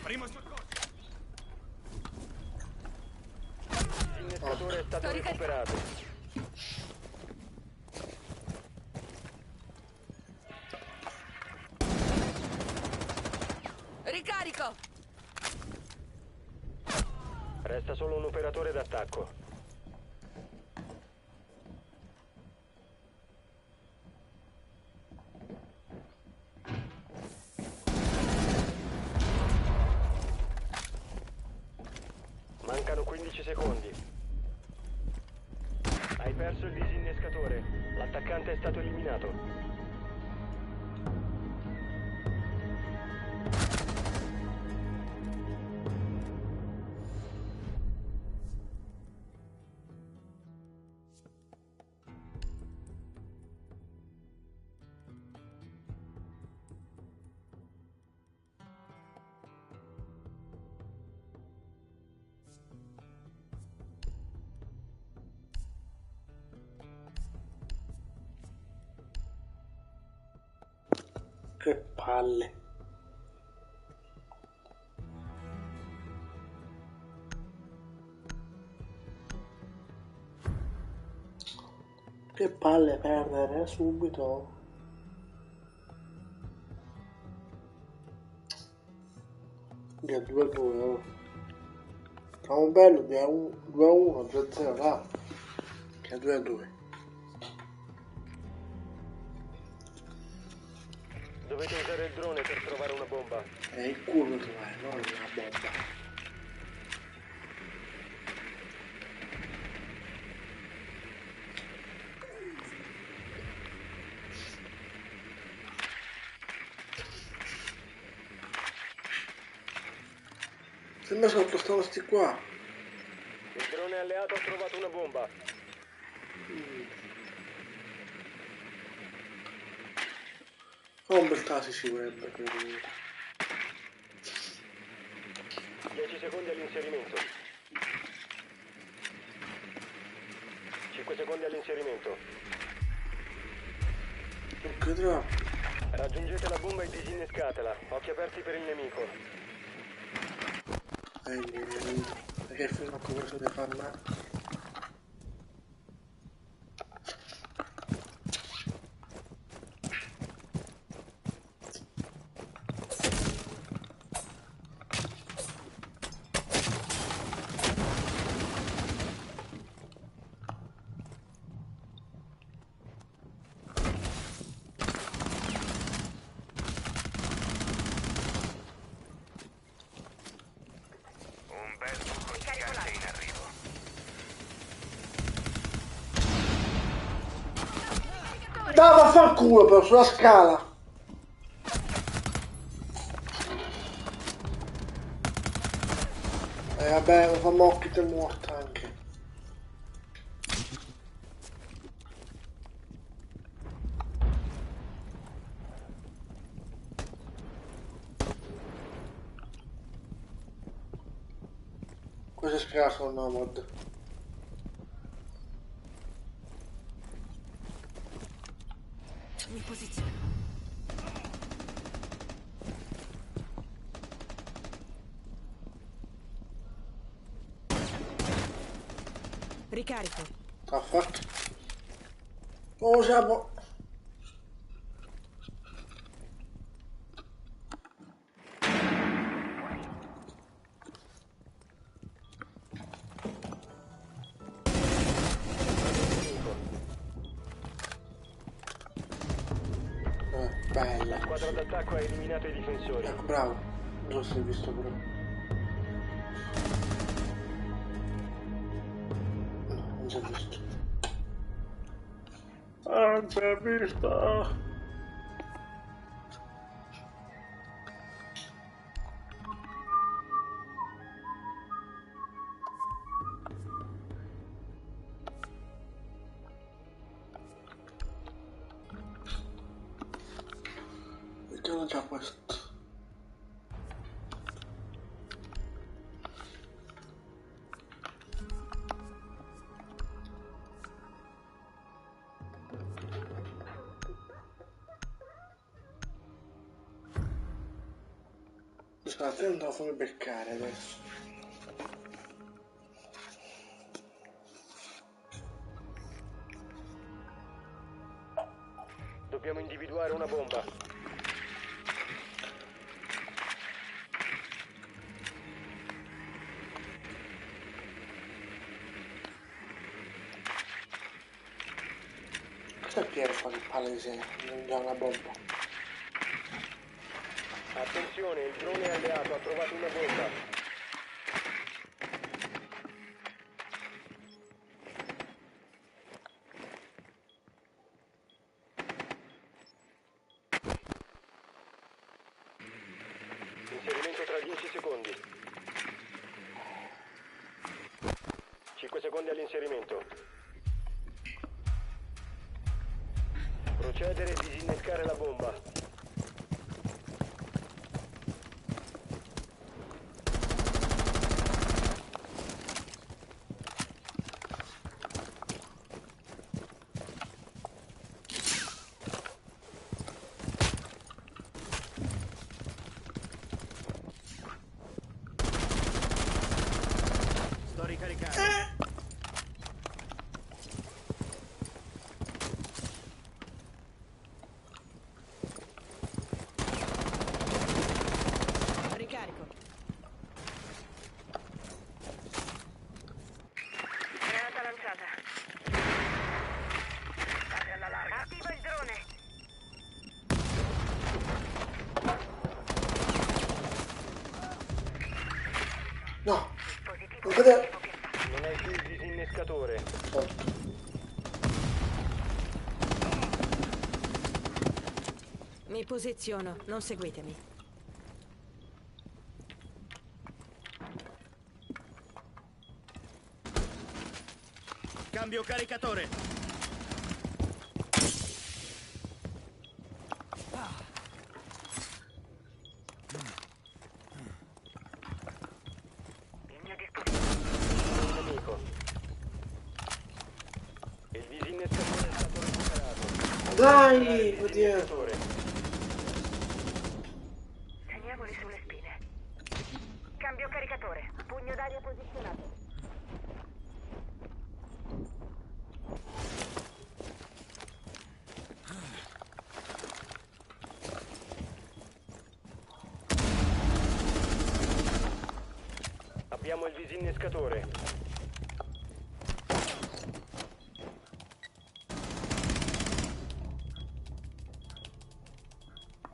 Primo soccorso. L'innescatore è stato recuperato. Ricarico. Resta solo un operatore d'attacco. Mancano 15 secondi. attaccante è stato eliminato. Che palle. Che palle perdere subito. Che 2-2. Fa un bello 2-1, 2-0 là. Che 2-2. Dovete usare il drone per trovare una bomba. È il culo trovare, non una bomba. Sembra sotto stanno sti qua. Il drone alleato ha trovato una bomba. Fa un bel taso ci vorrebbe per 10 secondi all'inserimento. 5 secondi all'inserimento. che troppo. Raggiungete la bomba e disinnescatela. Occhi aperti per il nemico. Niente. Perché fino a come se ne fanno? Un bel buco gigante in arrivo. Dai, vaffanculo però sulla scala. Vabbè, lo fa mocchi è morta anche. Questo è scarso no mod. Mi posiziono. Ricarico. Ah fuck. Oh siamo. Bella. La squadra d'attacco ha eliminato i difensori. Ecco, bravo. Non so se hai visto però. No, non si è visto. Ah, non si è visto. Vediamo già questo. Scusate, non devo farmi beccare adesso. Dobbiamo individuare una bomba. Cosa Piero fa che palese? Non dà una bomba. Attenzione, il drone alleato ha trovato una bomba. secondi all'inserimento. Procedere e disinnescare la bomba. Sto ricaricando. Ricarico. Granata lanciata. State alla larga. Attiva il drone. No, Dispositivo non poteva... attivo che fa. Non hai più il disinnescatore. Sotto. Mi posiziono, non seguitemi. Cambio caricatore. Il mio dispositivo. Un nemico. Il disinnescatore è stato recuperato. Dai, Il oddio. disinnescatore. Teniamoli sulle spine. Cambio caricatore. Pugno d'aria posizionato. Abbiamo il disinnescatore.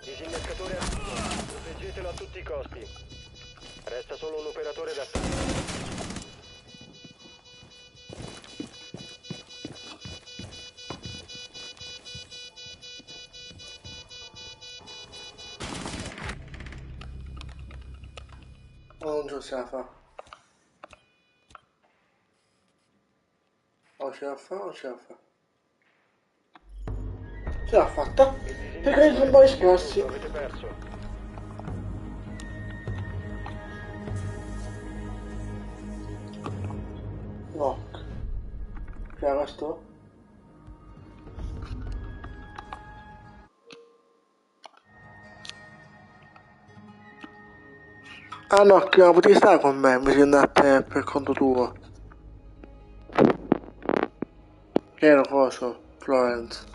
Disinnescatore attivo. Proteggetelo a tutti i costi. Resta solo un operatore da salvare. Oh, non ce la fa. O ce la fa o ce la fa. Ce l'ha fatta. Perché sono un po' scarsi. Avete perso. Knock. Che era sto? Ah no, che non potevi stare con me, invece di andare per conto tuo. Che era coso, Florence.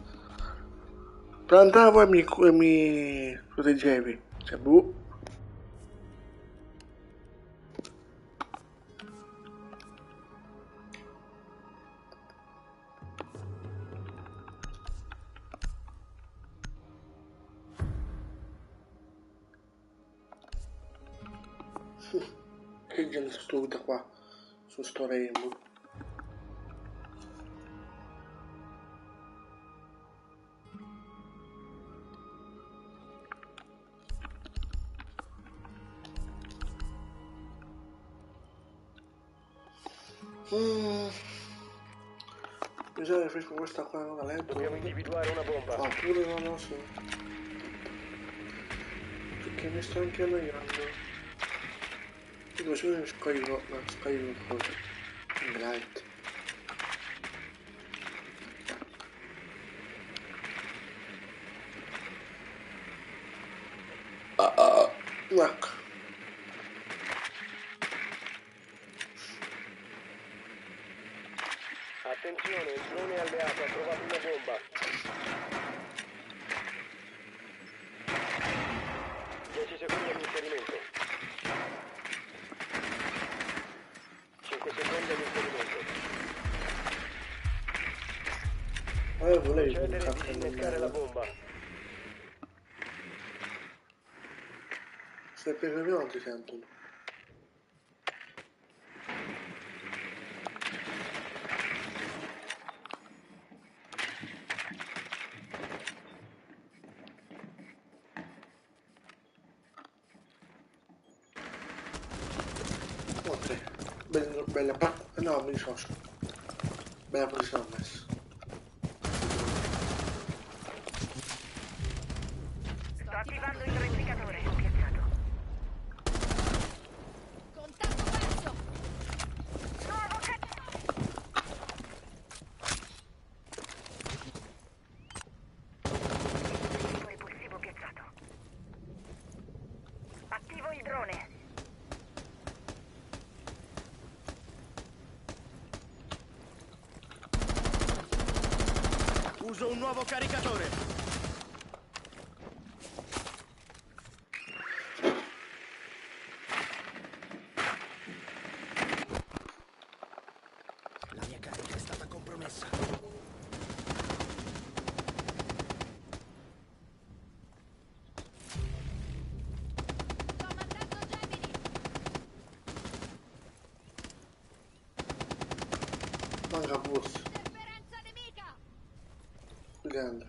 Plantavo e mi proteggevi. Cioè, boh. Che gente stupida qua, su sto Rainbow. Bisogna riferisco questa qua non la letto. Dobbiamo individuare una bomba. Ah, pure non lo so. Perché mi sto anche annoiando. Dico, se mi scoglio, ma scoglio un po'. Bright. Ecco. Attenzione, il drone alleato ha trovato una bomba. 10 secondi all'inserimento. 5 secondi all'inserimento. Volevi un Procedere e cazzo di disinnescare la bomba. Se per me non ti sentono. Ok, bella, no, mi dissocio. Bella posizione ho messo. Sto attivando il replicatore. Piazzato. Contatto perso! Nuovo repulsivo piazzato. Attivo il drone. Uso un nuovo caricatore. La mia carica è stata compromessa. Sto mandando Gemini! Manca pulso. Interferenza nemica! Grande.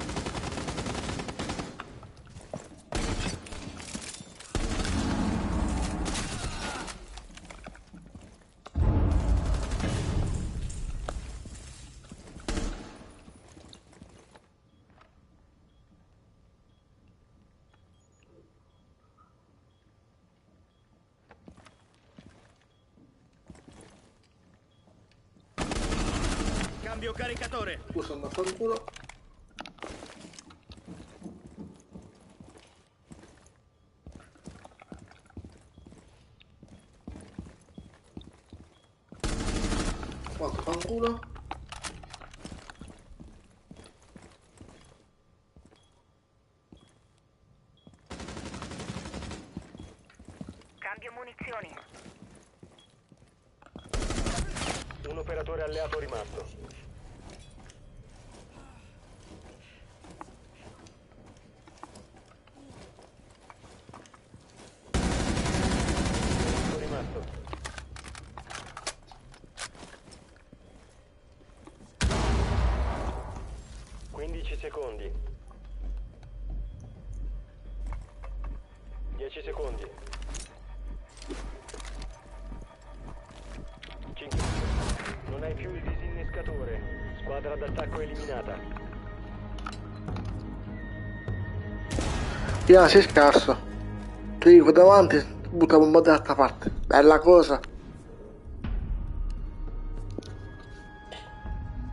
Cambio caricatore. Pulso andando a fanculo. Quanto fanculo? Cambio munizioni. Un operatore alleato rimasto. Rimasto. Secondi. 10 secondi. 5. Non hai più il disinnescatore. Squadra d'attacco eliminata. Piano, sei scarso. Ti dico davanti, butta un po' dall'altra parte. Bella cosa.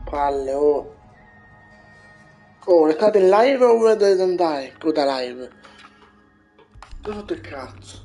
Palle, oh. Oh, restate in live o dovete andare? Coda live. Dove ho fatto il cazzo?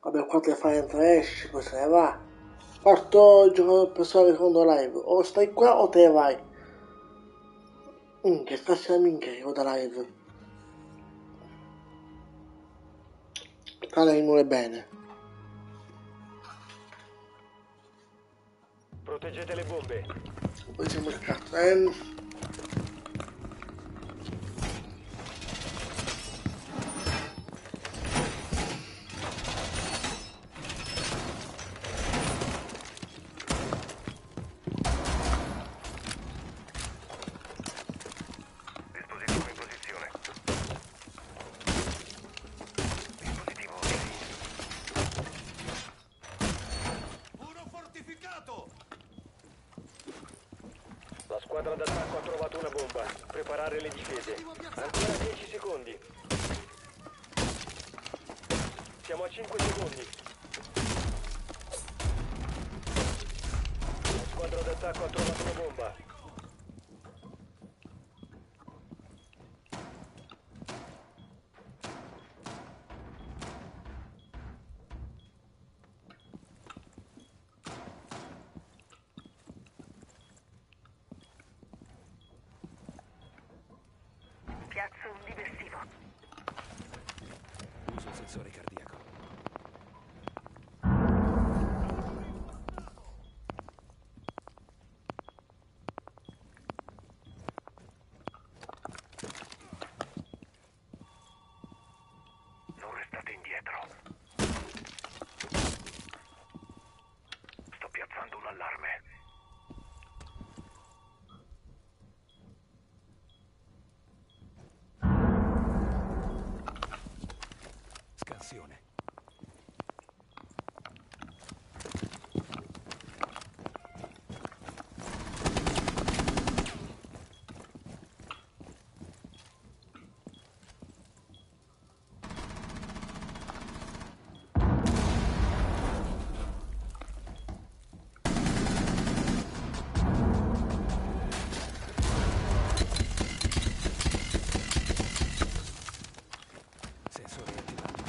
Vabbè, qua te fai entrare, esci, poi se ne va. Parto gioco per stare secondo live. O stai qua o te ne vai. Minchia, stasera minchia, io da live. Tale muore bene. Proteggete le bombe. Poi siamo il cazzo. Dispositivo in posizione. Dispositivo Uno fortificato! La squadra d'attacco ha trovato una bomba. Preparare le difese. Ancora 10 secondi. Siamo a 5 secondi. La squadra d'attacco ha trovato una bomba. Piazzo un diversivo. Uso il sensore cardiaco. Tornate indietro. Sto piazzando un allarme. Scansione. Sensore attivato.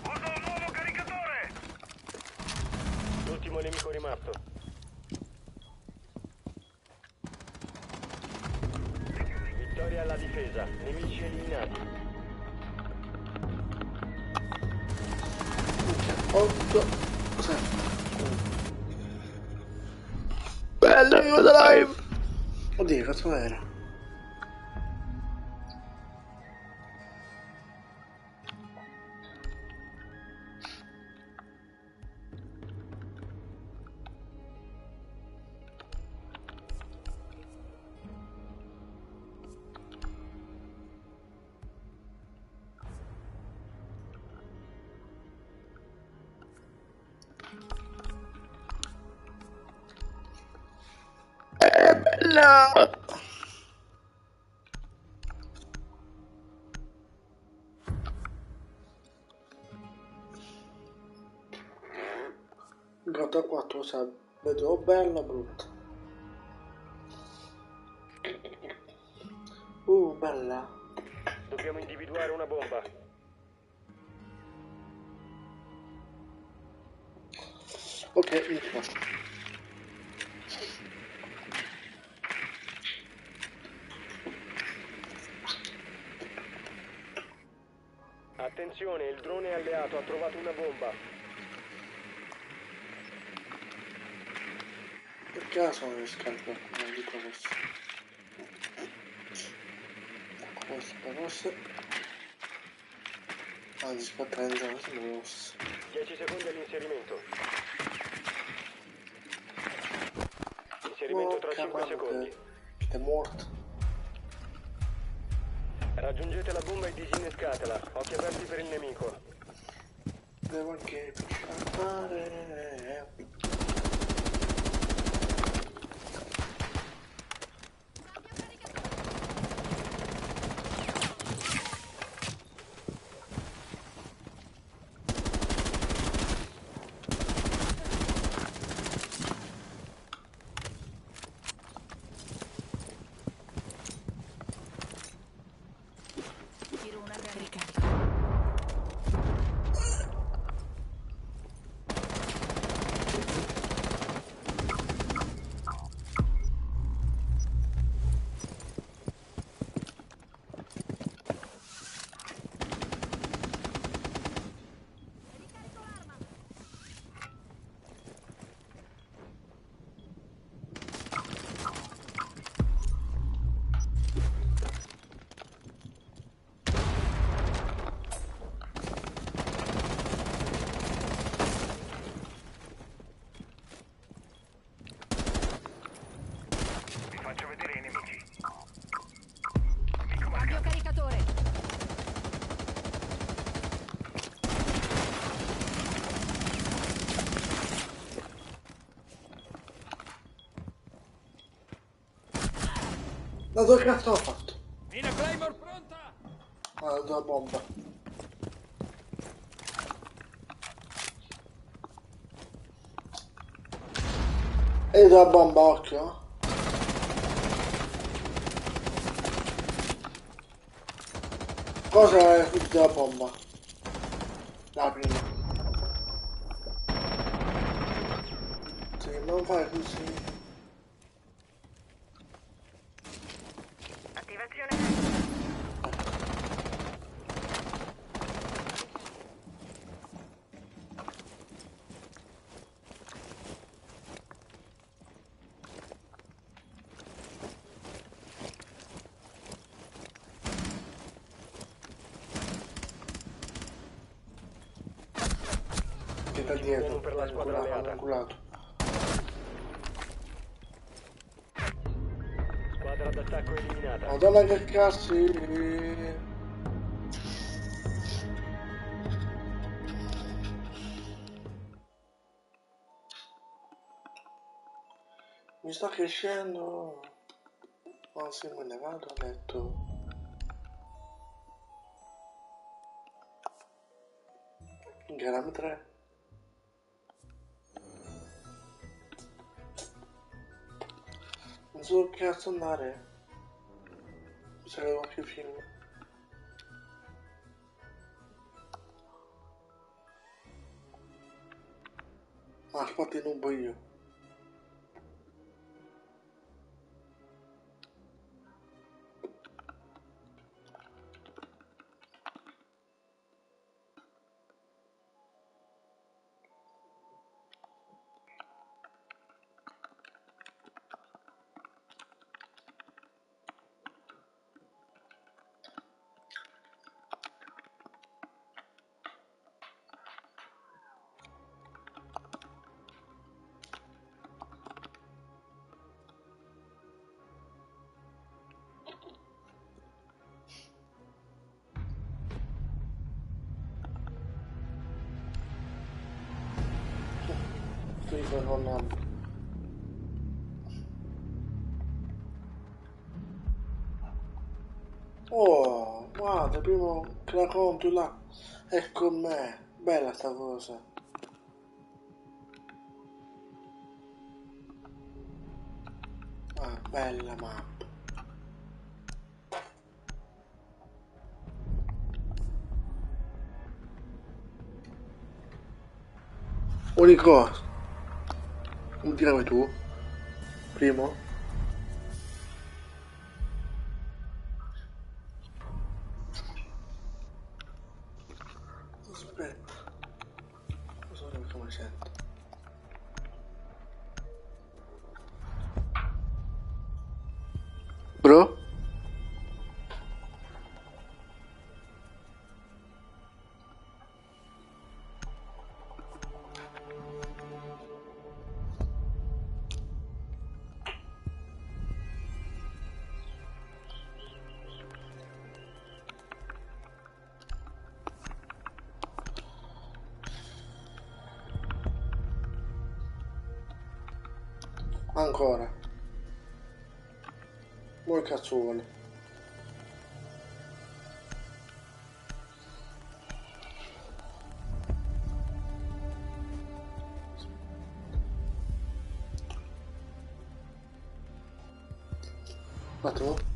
Uso un nuovo caricatore! L'ultimo nemico rimasto. Vittoria alla difesa. Nemici eliminati. 8 7. Bello, io da live. Oddio, cazzo era? Bella! Gota 4 sa, vedo bella o brutta. Bella. Dobbiamo individuare una bomba. Ok, inizio. Attenzione, il drone alleato ha trovato una bomba. Per caso non riscaldo, non dico questo. Questo. Anzi, aspetta, andiamo, sono rosse. 10 secondi all'inserimento. Inserimento tra 5 secondi. È morto. Raggiungete la bomba e disinnescatela. Occhi aperti per il nemico. Devo anche scappare. Tiro una ricarica. Vi faccio vedere i nemici. Cambio caricatore. Ma dove cazzo ho fatto? Mina Claymore pronta! Ah, la bomba. E la bomba, occhio. Cosa è la bomba? La prima. Sì, non fai così. Attivazione. da Ultimo dietro, uomo per la squadra alleata. angolato. Squadra d'attacco eliminata. Madonna che cazzo! Mi sto crescendo. Ma se me ne vado a letto. Gram 3. Non so che cazzo andare. Mi sa che devo più film. Ah, aspetta, nubo io. Sto tornando. Oh, guarda, prima che la compri là. È con me. Bella sta cosa. Ah, bella mappa. Unico. Non dirami tu. Primo. Aspetta. Non so come sento. Bro? Ancora. Mo' che cazzo vuole? Un attimo.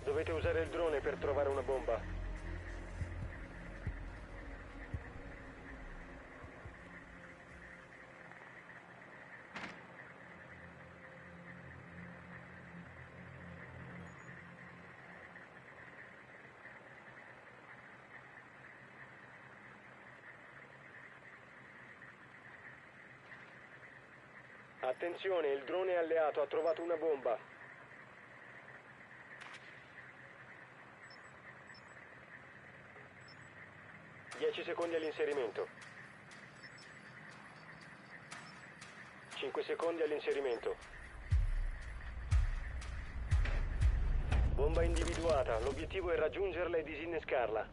Dovete usare il drone per trovare una bomba. Attenzione, il drone alleato ha trovato una bomba. Dieci secondi all'inserimento. 5 secondi all'inserimento. Bomba individuata. L'obiettivo è raggiungerla e disinnescarla.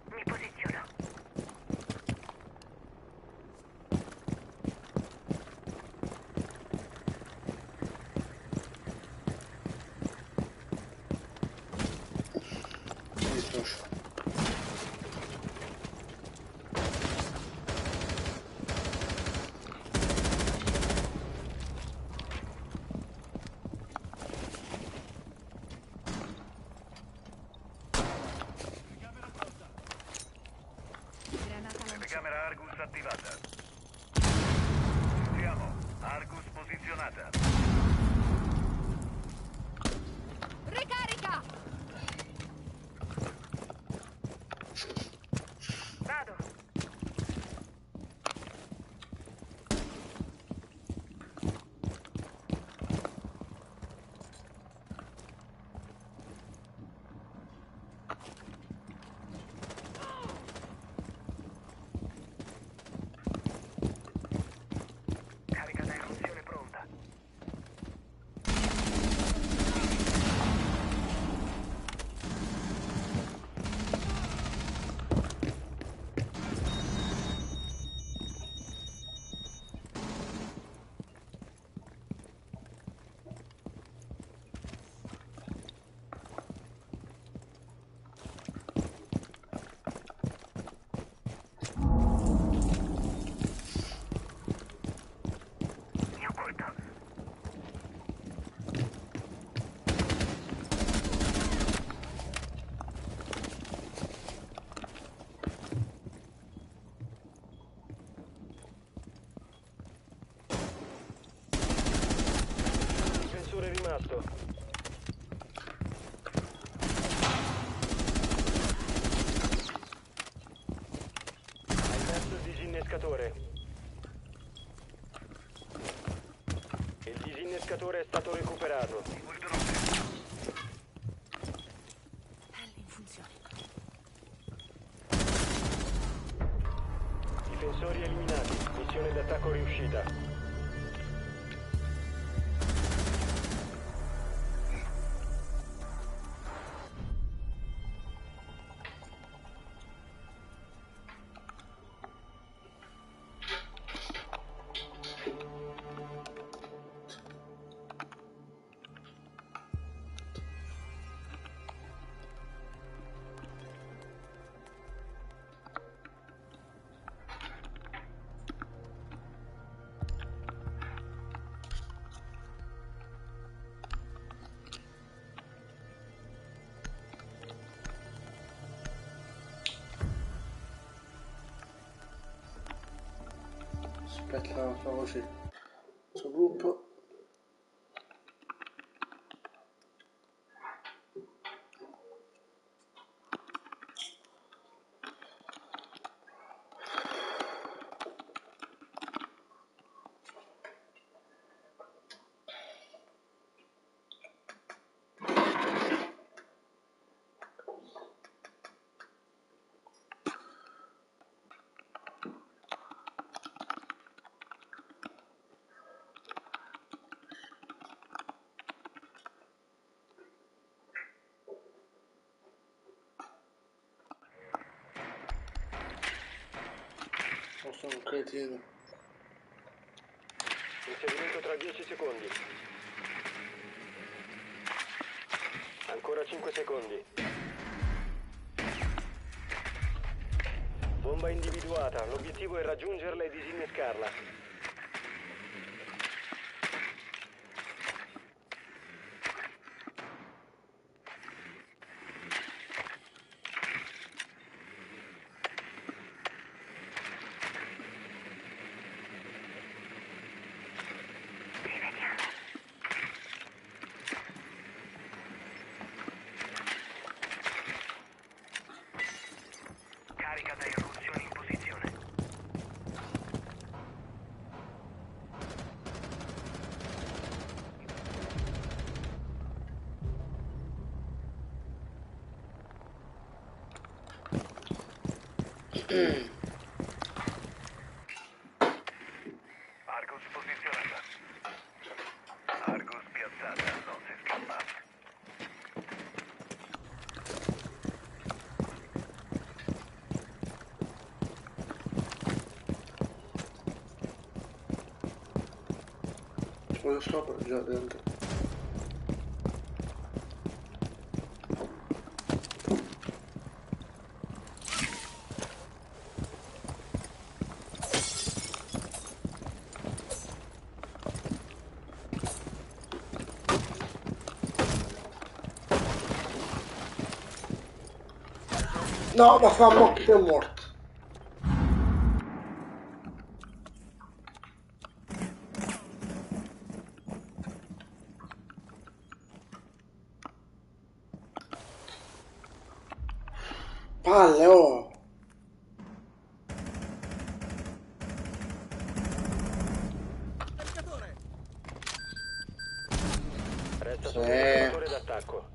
Mi posiziono. socio. Granata lanciata. Telecamera Argus attivata. Siamo. Argus posizionata. Ricarica! Vado. Carica da eruzione pronta. Mi occulto. Difensore rimasto. Hai perso il disinnescatore. Il disinnescatore è stato recuperato. Pelle in funzione. Difensori eliminati. Missione d'attacco riuscita. Aspetta, fa così. Questo gruppo. Non sono un cretino. Inserimento tra 10 secondi. Ancora 5 secondi. Bomba individuata. L'obiettivo è raggiungerla e disinnescarla. Carica da eruzione in posizione. Argus posizionata. Argus piazzata, non si scappa. Quello sopra già dentro. No, ma fa mocchi che è morto. Palle, oh! Resta Sì. solo un operatore d'attacco.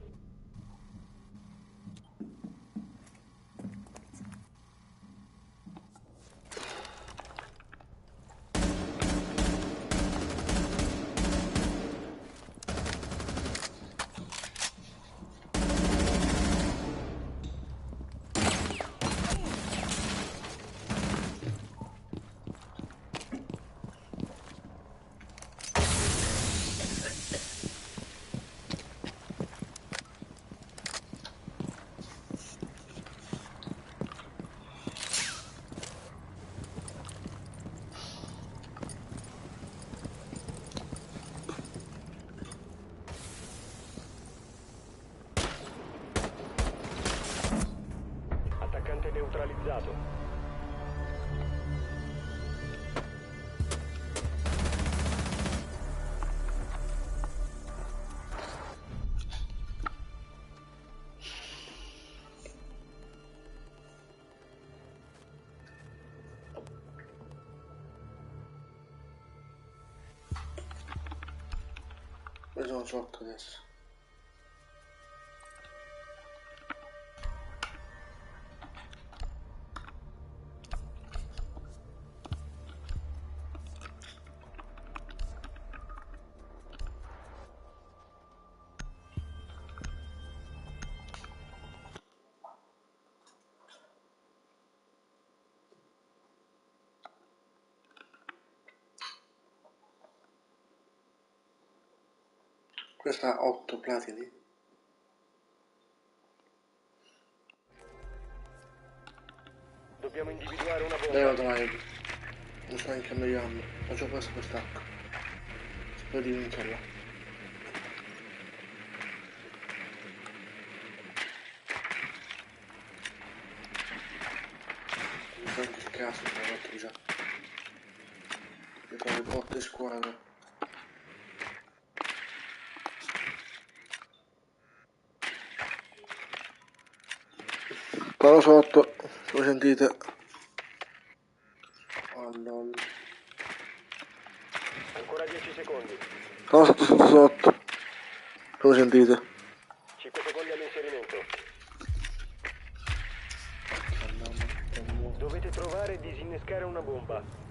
Attaccante neutralizzato. Io sono sotto adesso. Questa ha 8 platini. Dobbiamo individuare una Dai, bomba. vado live. Non sto neanche cambiando. Faccio questo per stacco. Spero di vincerla. Mi fa anche il caso, mi ha fatto già. Mi trovo 8 squadre. Però sotto, lo sentite? Allora. Ancora 10 secondi. Sono sotto. Lo sentite? 5 secondi all'inserimento. Dovete trovare e disinnescare una bomba.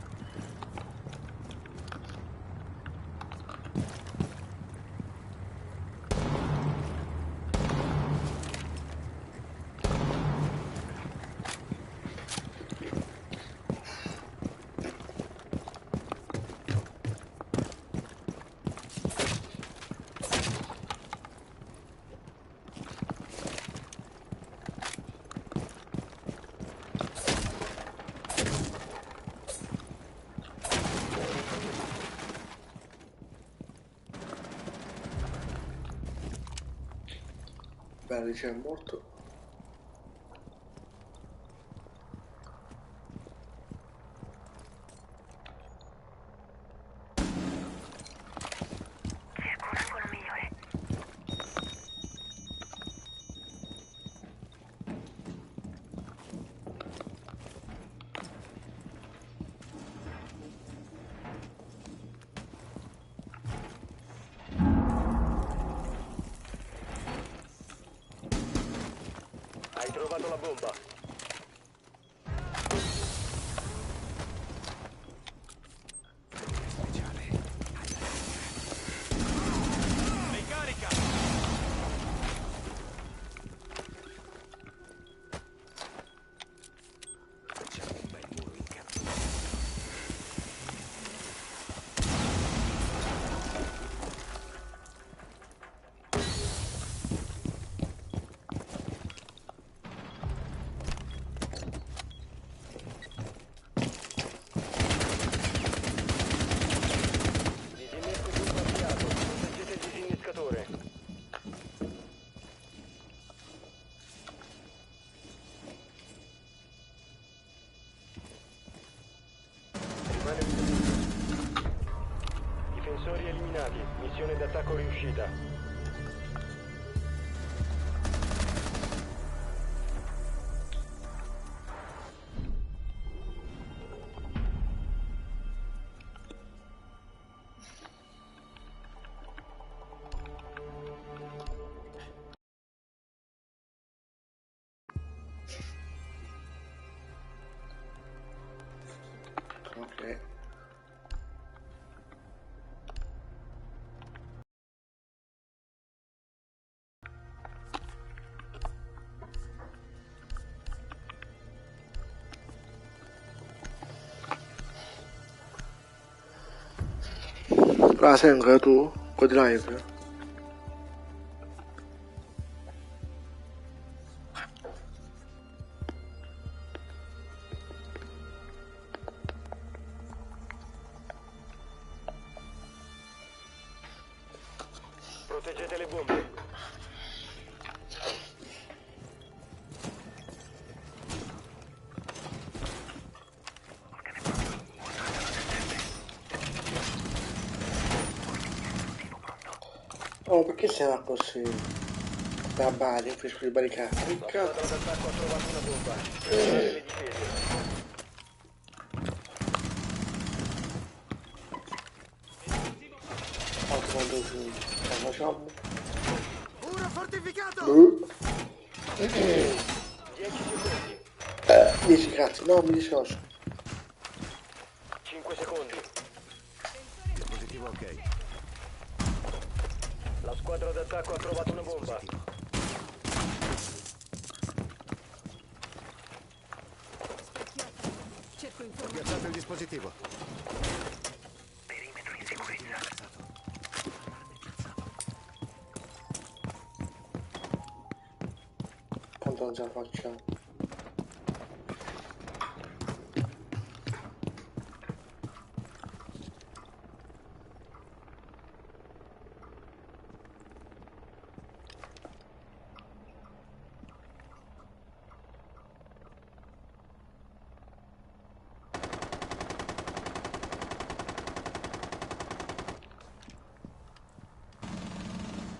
Bene, c'è morto. Cerco un angolo migliore. Hai trovato la bomba. Speciale. Ricarica! Facciamo un bel muro in cartone. Missione d'attacco riuscita. Ok. La sei ancora tu? Con drive? Proteggete le bombe. Oh, perché siamo così? Da bari, un fresco di barricata. Che La cazzo? squadra d'attacco ha trovato una bomba. Preparate le difese. Quando ci facciamo? Muro fortificato! 10 secondi. 10 cazzo, no, mi dissocio. 5 secondi. Dispositivo ok. La squadra d'attacco ha trovato una bomba. Cerco Ho informazioni. piazzato il dispositivo. Perimetro in sicurezza. Tanto non ce la facciamo.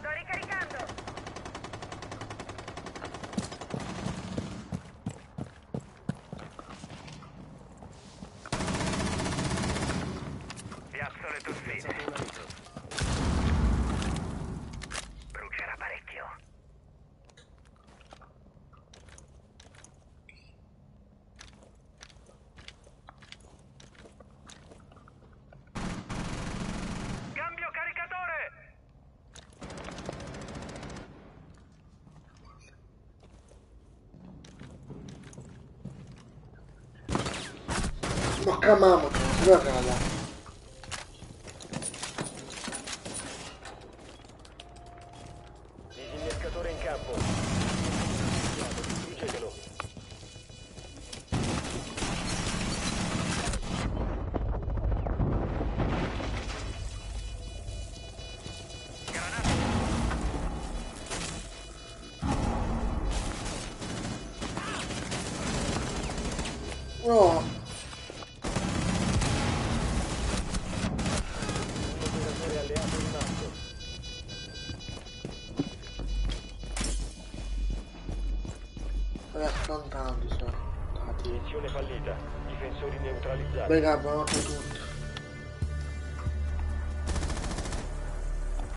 Sto ricaricando. Piazzo le tossine. Piazzato una nitro. Brucerà parecchio. Cambio caricatore! Ma camamo, si va cala. Disinnescatore in campo. Distruggetelo. No, Un operatore alleato rimasto. sta scontando, sono. Missione fallita. Difensori neutralizzati. Raga, buonanotte a tutti.